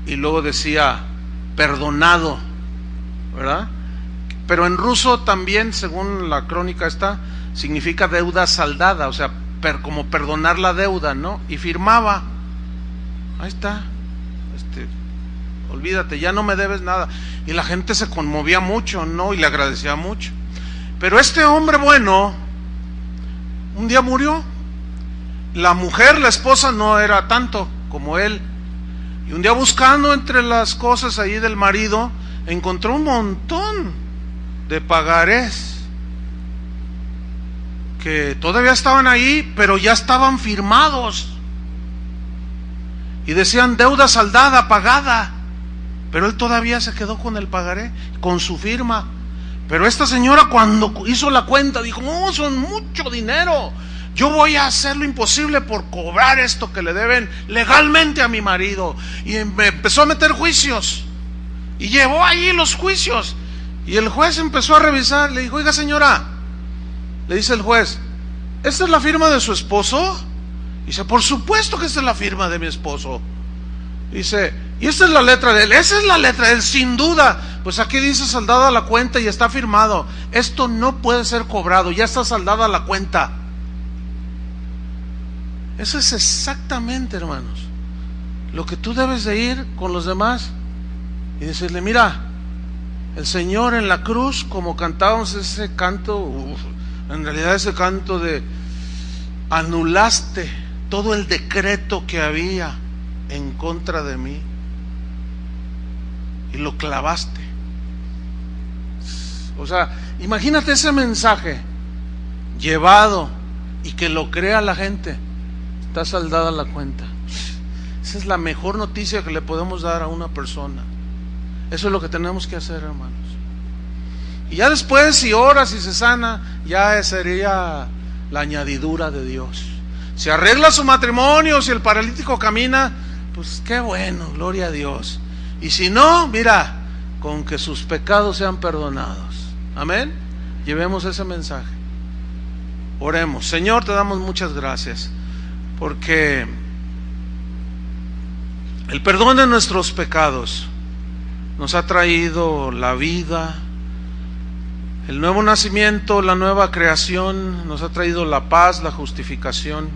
y luego decía perdonado, ¿verdad? Pero en ruso también, según la crónica esta, significa deuda saldada, o sea, como perdonar la deuda, ¿no? Y firmaba, ahí está, olvídate, ya no me debes nada. Y la gente se conmovía mucho, ¿no? Y le agradecía mucho. Pero este hombre bueno, un día murió. La mujer, la esposa, no era tanto como él. Y un día, buscando entre las cosas ahí del marido, encontró un montón de pagarés que todavía estaban ahí, pero ya estaban firmados. Y decían deuda saldada, pagada. Pero él todavía se quedó con el pagaré, con su firma. Pero esta señora, cuando hizo la cuenta, dijo: no, son mucho dinero, yo voy a hacer lo imposible por cobrar esto que le deben legalmente a mi marido. Y me empezó a meter juicios, y llevó allí los juicios. Y el juez empezó a revisar, le dijo: oiga señora, le dice el juez, ¿esta es la firma de su esposo? Dice: por supuesto que esta es la firma de mi esposo. Dice: y esta es la letra de él. Esa es la letra de él, sin duda. Pues aquí dice saldada la cuenta y está firmado. Esto no puede ser cobrado, ya está saldada la cuenta. Eso es exactamente, hermanos, lo que tú debes de ir con los demás y decirle: mira, el Señor en la cruz, como cantábamos ese canto, en realidad ese canto de anulaste todo el decreto que había en contra de mí y lo clavaste. O sea, imagínate ese mensaje llevado y que lo crea la gente. Está saldada la cuenta. Esa es la mejor noticia que le podemos dar a una persona. Eso es lo que tenemos que hacer, hermanos. Y ya después, si ora, si se sana, ya sería la añadidura de Dios. Si arregla su matrimonio, si el paralítico camina, pues qué bueno, gloria a Dios. Y si no, mira, con que sus pecados sean perdonados. Amén. Llevemos ese mensaje. Oremos. Señor, te damos muchas gracias, porque el perdón de nuestros pecados nos ha traído la vida, el nuevo nacimiento, la nueva creación, nos ha traído la paz, la justificación,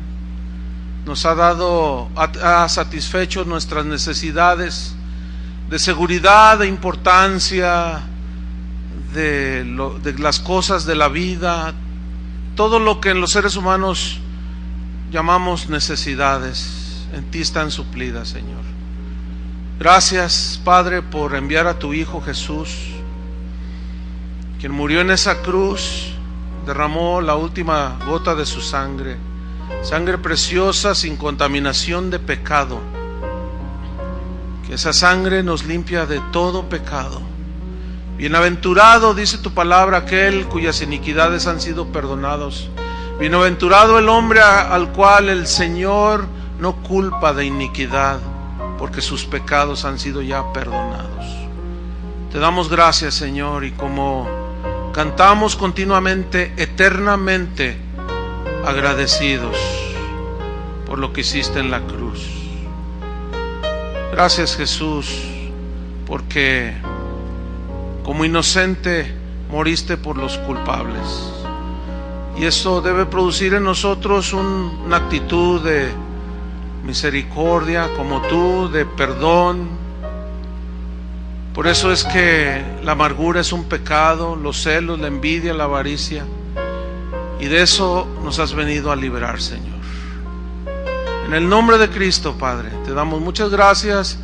nos ha satisfecho nuestras necesidades de seguridad, de importancia, de las cosas de la vida, todo lo que en los seres humanos llamamos necesidades, en ti están suplidas, Señor. Gracias, Padre, por enviar a tu Hijo Jesús, quien murió en esa cruz, derramó la última gota de su sangre, sangre preciosa, sin contaminación de pecado. Que esa sangre nos limpia de todo pecado Bienaventurado, dice tu palabra, aquel cuyas iniquidades han sido perdonados. Bienaventurado el hombre al cual el Señor no culpa de iniquidad, porque sus pecados han sido ya perdonados. Te damos gracias, Señor, y como cantamos continuamente, eternamente agradecidos por lo que hiciste en la cruz. Gracias, Jesús, porque como inocente moriste por los culpables. Y eso debe producir en nosotros una actitud de misericordia, como tú, de perdón. Por eso es que la amargura es un pecado, los celos, la envidia, la avaricia. Y de eso nos has venido a liberar, Señor. En el nombre de Cristo, Padre, te damos muchas gracias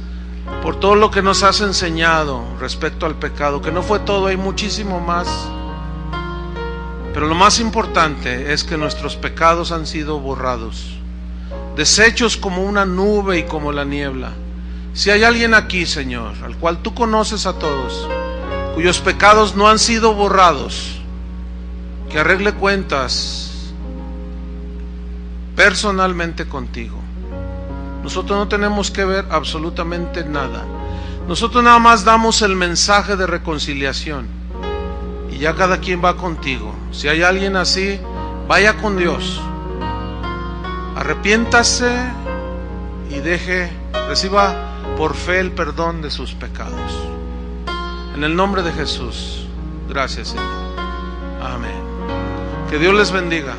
por todo lo que nos has enseñado respecto al pecado, que no fue todo, hay muchísimo más. Pero lo más importante es que nuestros pecados han sido borrados, deshechos como una nube y como la niebla. Si hay alguien aquí, Señor, al cual tú conoces a todos, cuyos pecados no han sido borrados, que arregle cuentas personalmente contigo. Nosotros no tenemos que ver absolutamente nada. Nosotros nada más damos el mensaje de reconciliación y ya cada quien va contigo. Si hay alguien así, vaya con Dios, arrepiéntase y reciba por fe el perdón de sus pecados. En el nombre de Jesús, gracias, Señor. Amén. Que Dios les bendiga.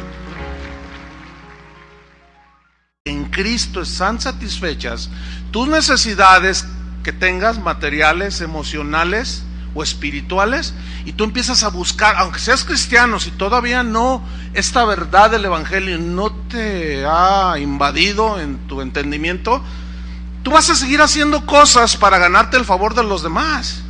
En Cristo están satisfechas tus necesidades que tengas, materiales, emocionales o espirituales, y tú empiezas a buscar, aunque seas cristiano, si todavía no, esta verdad del evangelio no te ha invadido en tu entendimiento, tú vas a seguir haciendo cosas para ganarte el favor de los demás.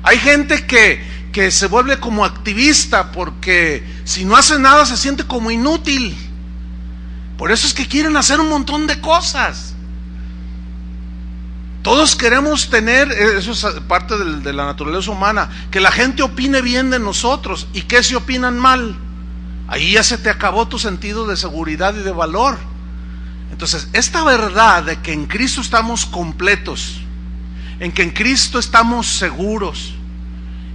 Hay gente que se vuelve como activista, porque si no hace nada se siente como inútil. Por eso es que quieren hacer un montón de cosas. Todos queremos tener, eso es parte de la naturaleza humana, que la gente opine bien de nosotros. ¿Y qué si opinan mal? Ahí ya se te acabó tu sentido de seguridad y de valor. Entonces, esta verdad de que en Cristo estamos completos, en que en Cristo estamos seguros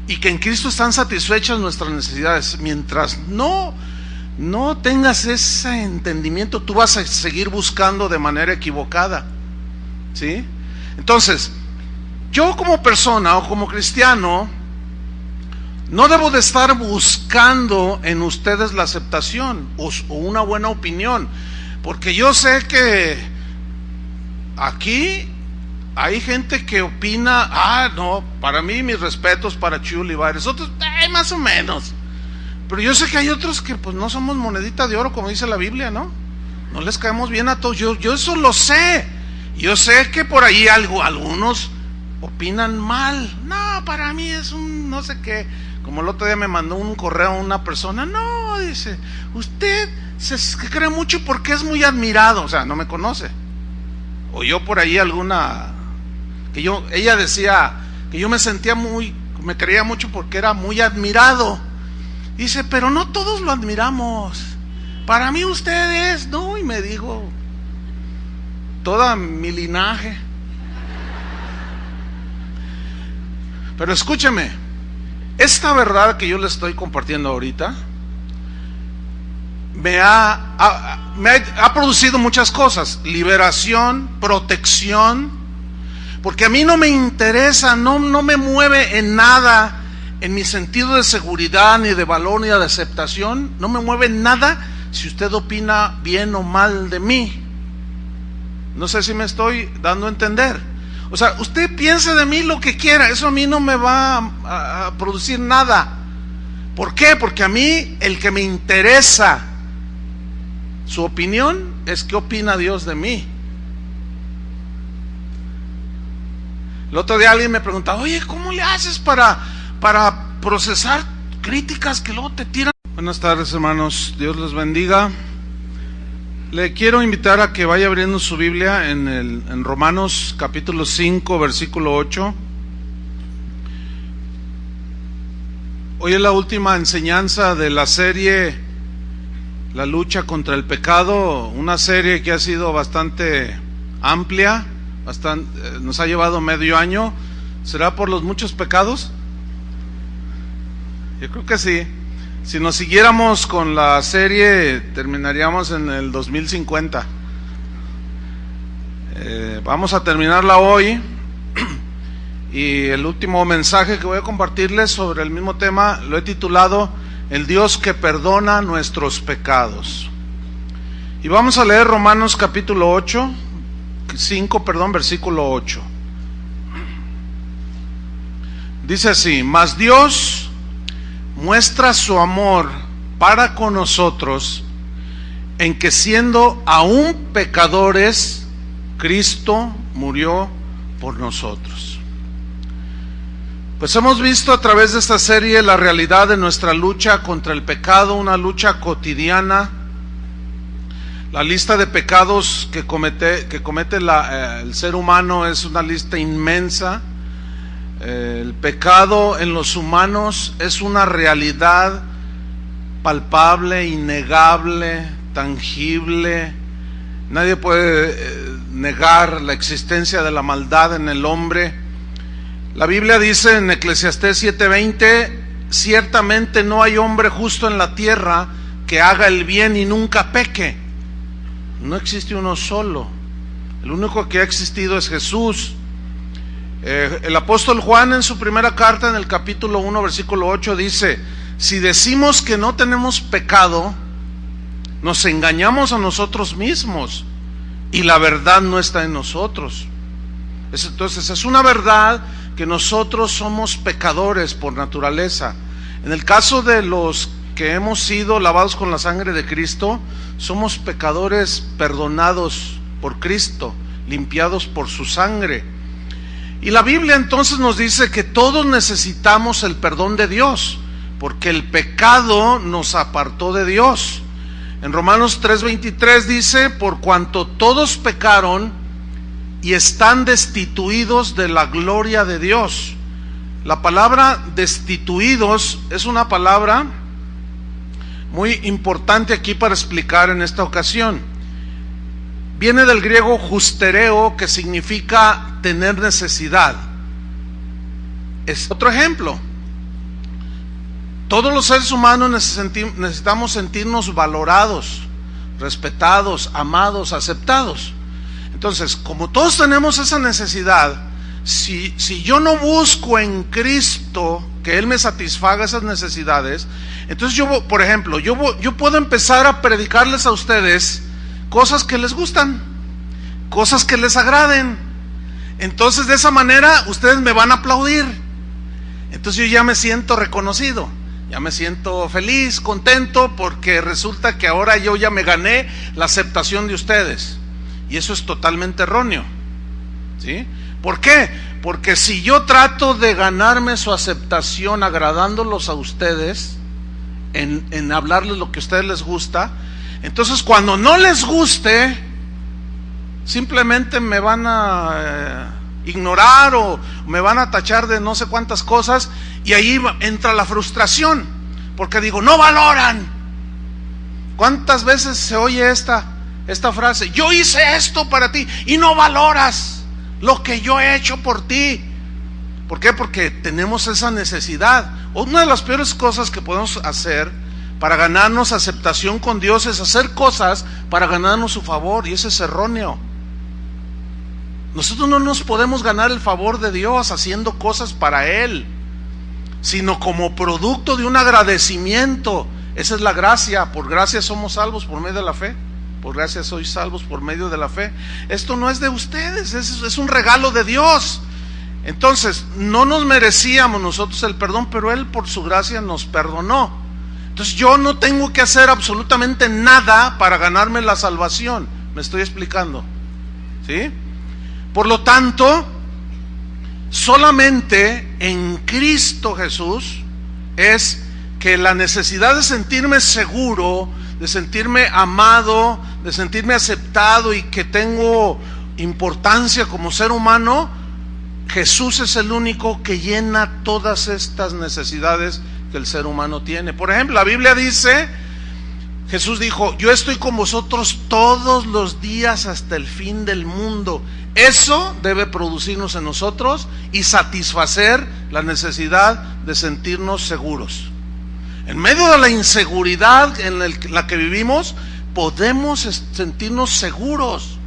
y que en Cristo están satisfechas nuestras necesidades, mientras no tengas ese entendimiento, tú vas a seguir buscando de manera equivocada, ¿sí? Entonces, yo como persona o como cristiano no debo de estar buscando en ustedes la aceptación o una buena opinión, porque yo sé que aquí hay gente que opina, no, para mí mis respetos para Chuy Olivares, otros, más o menos. Pero yo sé que hay otros que pues no somos monedita de oro, como dice la Biblia, ¿no? No les caemos bien a todos. Yo eso lo sé. Yo sé que por ahí algunos opinan mal. No, para mí es un no sé qué. Como el otro día me mandó un correo una persona. No, dice, usted se cree mucho porque es muy admirado. O sea, no me conoce. O yo por ahí ella decía que yo me creía mucho porque era muy admirado. Dice, pero no todos lo admiramos. Para mí usted es, ¿no? Y me dijo toda mi linaje. Pero escúcheme, esta verdad que yo le estoy compartiendo ahorita me ha producido muchas cosas: liberación, protección, porque a mí no me interesa, no me mueve en nada. En mi sentido de seguridad, ni de valor, ni de aceptación, no me mueve nada si usted opina bien o mal de mí. No sé si me estoy dando a entender. O sea, usted piense de mí lo que quiera, eso a mí no me va a producir nada. ¿Por qué? Porque a mí el que me interesa su opinión es qué opina Dios de mí. El otro día alguien me preguntaba, oye, ¿cómo le haces para procesar críticas que luego te tiran? Buenas tardes, hermanos, Dios les bendiga. Le quiero invitar a que vaya abriendo su Biblia en Romanos capítulo 5, versículo 8. Hoy es la última enseñanza de la serie La lucha contra el pecado, una serie que ha sido bastante amplia, nos ha llevado medio año. ¿Será por los muchos pecados? Yo creo que sí. Si nos siguiéramos con la serie, terminaríamos en el 2050. Vamos a terminarla hoy. Y el último mensaje que voy a compartirles sobre el mismo tema lo he titulado El Dios que perdona nuestros pecados. Y vamos a leer Romanos capítulo 5, versículo 8. Dice así: Mas Dios muestra su amor para con nosotros en que, siendo aún pecadores, Cristo murió por nosotros. Pues hemos visto a través de esta serie la realidad de nuestra lucha contra el pecado, una lucha cotidiana. La lista de pecados que comete el ser humano es una lista inmensa. El pecado en los humanos es una realidad palpable, innegable, tangible. Nadie puede negar la existencia de la maldad en el hombre. La Biblia dice en Eclesiastés 7:20: ciertamente no hay hombre justo en la tierra que haga el bien y nunca peque. No existe uno solo. El único que ha existido es Jesús. El apóstol Juan, en su primera carta, en el capítulo 1, versículo 8, dice: si decimos que no tenemos pecado, nos engañamos a nosotros mismos y la verdad no está en nosotros. Entonces es una verdad que nosotros somos pecadores por naturaleza. En el caso de los que hemos sido lavados con la sangre de Cristo, somos pecadores perdonados por Cristo, limpiados por su sangre. Y la Biblia entonces nos dice que todos necesitamos el perdón de Dios, porque el pecado nos apartó de Dios. En Romanos 3:23 dice: por cuanto todos pecaron y están destituidos de la gloria de Dios. La palabra destituidos es una palabra muy importante aquí para explicar en esta ocasión. Viene del griego justereo, que significa tener necesidad. Es otro ejemplo. Todos los seres humanos necesitamos sentirnos valorados, respetados, amados, aceptados. Entonces, como todos tenemos esa necesidad, si yo no busco en Cristo que Él me satisfaga esas necesidades, entonces yo, por ejemplo, yo puedo empezar a predicarles a ustedes cosas que les gustan, cosas que les agraden. Entonces, de esa manera, ustedes me van a aplaudir. Entonces yo ya me siento reconocido, ya me siento feliz, contento, porque resulta que ahora yo ya me gané la aceptación de ustedes. Y eso es totalmente erróneo, ¿sí? ¿Por qué? Porque si yo trato de ganarme su aceptación agradándolos a ustedes, en hablarles lo que a ustedes les gusta, entonces cuando no les guste, simplemente me van a ignorar o me van a tachar de no sé cuántas cosas, y ahí entra la frustración, porque digo, no valoran. ¿Cuántas veces se oye esta frase? Yo hice esto para ti y no valoras lo que yo he hecho por ti. ¿Por qué? Porque tenemos esa necesidad. Una de las peores cosas que podemos hacer para ganarnos aceptación con Dios es hacer cosas para ganarnos su favor, y eso es erróneo. Nosotros no nos podemos ganar el favor de Dios haciendo cosas para Él, sino como producto de un agradecimiento. Esa es la gracia. Por gracia somos salvos por medio de la fe. Por gracia sois salvos por medio de la fe. Esto no es de ustedes, es un regalo de Dios. Entonces, no nos merecíamos nosotros el perdón, pero Él por su gracia nos perdonó. Entonces yo no tengo que hacer absolutamente nada para ganarme la salvación. ¿Me estoy explicando? ¿Sí? Por lo tanto, solamente en Cristo Jesús es que la necesidad de sentirme seguro, de sentirme amado, de sentirme aceptado y que tengo importancia como ser humano, Jesús es el único que llena todas estas necesidades que el ser humano tiene. Por ejemplo, la Biblia dice, Jesús dijo, yo estoy con vosotros todos los días hasta el fin del mundo. Eso debe producirnos en nosotros y satisfacer la necesidad de sentirnos seguros. En medio de la inseguridad en la que vivimos, podemos sentirnos seguros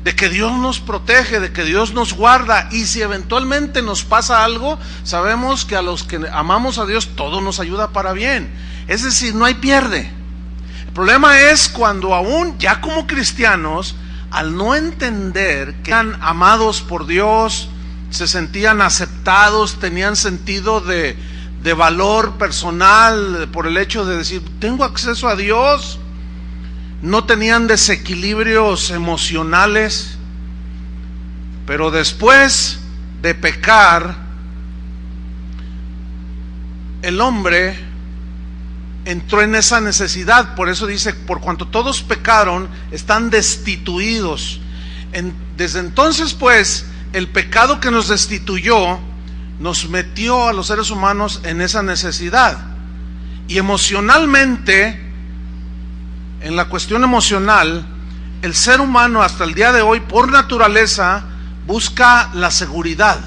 de que Dios nos protege, de que Dios nos guarda, y si eventualmente nos pasa algo, sabemos que a los que amamos a Dios todo nos ayuda para bien. Es decir, no hay pierde. El problema es cuando aún ya como cristianos, al no entender que eran amados por Dios, se sentían aceptados, tenían sentido de valor personal por el hecho de decir, tengo acceso a Dios, no tenían desequilibrios emocionales, pero después de pecar, el hombre entró en esa necesidad. Por eso dice, por cuanto todos pecaron, están destituidos. Desde entonces pues, el pecado que nos destituyó, nos metió a los seres humanos en esa necesidad. Y emocionalmente, en la cuestión emocional, el ser humano hasta el día de hoy, por naturaleza, busca la seguridad,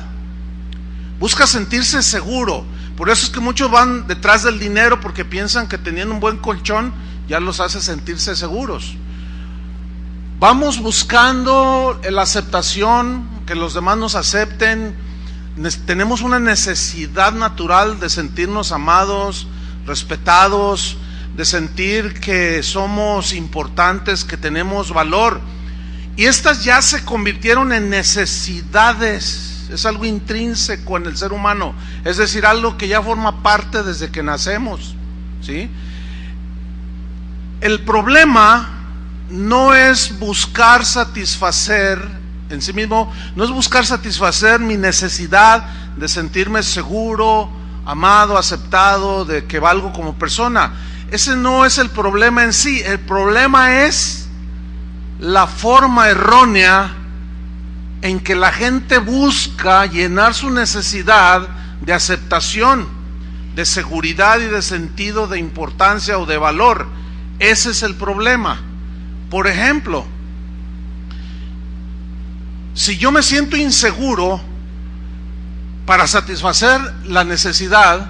busca sentirse seguro. Por eso es que muchos van detrás del dinero, porque piensan que teniendo un buen colchón ya los hace sentirse seguros. Vamos buscando la aceptación, que los demás nos acepten. Tenemos una necesidad natural de sentirnos amados, respetados, de sentir que somos importantes, que tenemos valor. Y estas ya se convirtieron en necesidades. Es algo intrínseco en el ser humano, es decir, algo que ya forma parte desde que nacemos, ¿sí? El problema no es buscar satisfacer en sí mismo, no es buscar satisfacer mi necesidad de sentirme seguro, amado, aceptado, de que valgo como persona. Ese no es el problema en sí. El problema es la forma errónea en que la gente busca llenar su necesidad de aceptación, de seguridad y de sentido de importancia o de valor. Ese es el problema. Por ejemplo, si yo me siento inseguro, para satisfacer la necesidad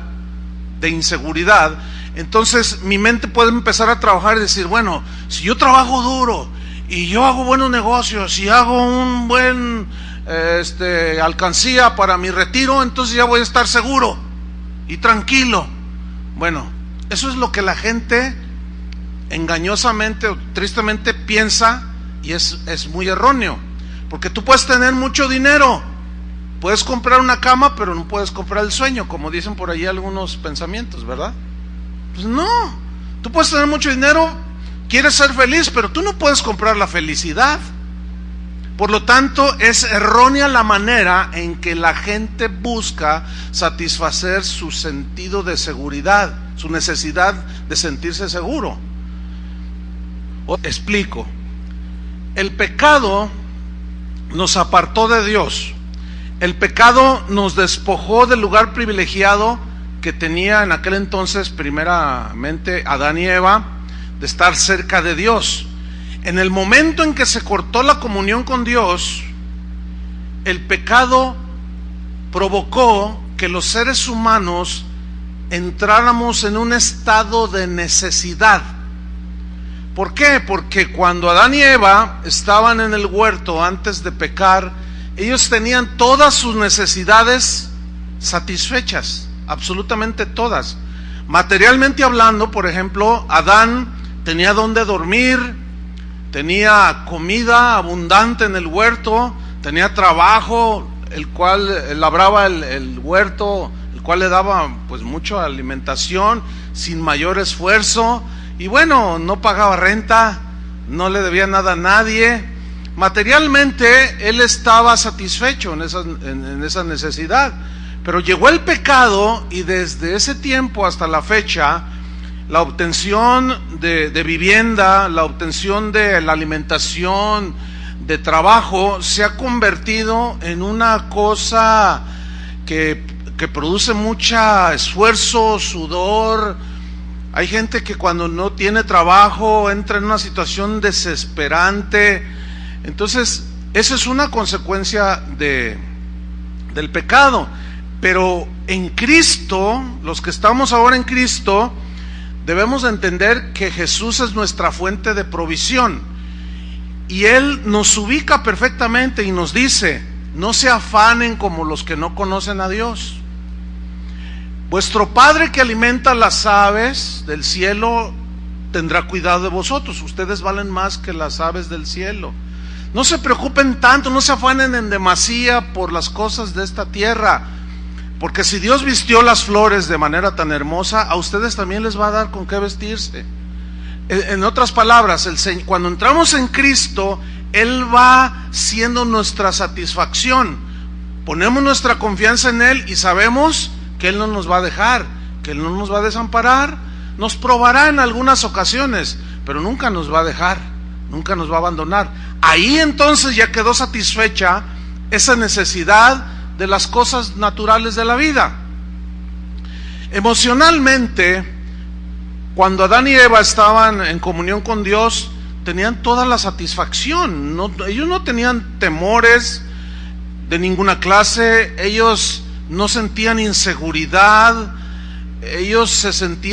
de inseguridad, entonces mi mente puede empezar a trabajar y decir, bueno, si yo trabajo duro y yo hago buenos negocios y hago un buen alcancía para mi retiro, entonces ya voy a estar seguro y tranquilo. Bueno, eso es lo que la gente engañosamente o tristemente piensa, y es muy erróneo, porque tú puedes tener mucho dinero, puedes comprar una cama, pero no puedes comprar el sueño, como dicen por ahí algunos pensamientos, ¿verdad? Pues no, tú puedes tener mucho dinero, quieres ser feliz, pero tú no puedes comprar la felicidad. Por lo tanto, es errónea la manera en que la gente busca satisfacer su sentido de seguridad, su necesidad de sentirse seguro. Explico. El pecado nos apartó de Dios. El pecado nos despojó del lugar privilegiado que tenía en aquel entonces, primeramente, Adán y Eva, de estar cerca de Dios. En el momento en que se cortó la comunión con Dios, el pecado provocó que los seres humanos entráramos en un estado de necesidad. ¿Por qué? Porque cuando Adán y Eva estaban en el huerto antes de pecar, ellos tenían todas sus necesidades satisfechas, absolutamente todas. Materialmente hablando, por ejemplo, Adán tenía donde dormir, tenía comida abundante en el huerto, tenía trabajo, el cual labraba el huerto, el cual le daba pues mucha alimentación sin mayor esfuerzo, y bueno, no pagaba renta, no le debía nada a nadie. Materialmente él estaba satisfecho en esa necesidad, pero llegó el pecado, y desde ese tiempo hasta la fecha, la obtención de vivienda, la obtención de la alimentación, de trabajo, se ha convertido en una cosa que que produce mucho esfuerzo, sudor. Hay gente que cuando no tiene trabajo entra en una situación desesperante. Entonces, esa es una consecuencia del pecado. Pero en Cristo, los que estamos ahora en Cristo, debemos de entender que Jesús es nuestra fuente de provisión. Y Él nos ubica perfectamente y nos dice: no se afanen como los que no conocen a Dios. Vuestro Padre que alimenta las aves del cielo tendrá cuidado de vosotros. Ustedes valen más que las aves del cielo. No se preocupen tanto, no se afanen en demasía por las cosas de esta tierra, porque si Dios vistió las flores de manera tan hermosa, a ustedes también les va a dar con qué vestirse. En otras palabras, cuando entramos en Cristo, Él va siendo nuestra satisfacción. Ponemos nuestra confianza en Él y sabemos que Él no nos va a dejar, que Él no nos va a desamparar. Nos probará en algunas ocasiones, pero nunca nos va a dejar, nunca nos va a abandonar. Ahí entonces ya quedó satisfecha esa necesidad de las cosas naturales de la vida. Emocionalmente, cuando Adán y Eva estaban en comunión con Dios, tenían toda la satisfacción. Ellos no tenían temores de ninguna clase, ellos no sentían inseguridad, ellos se sentían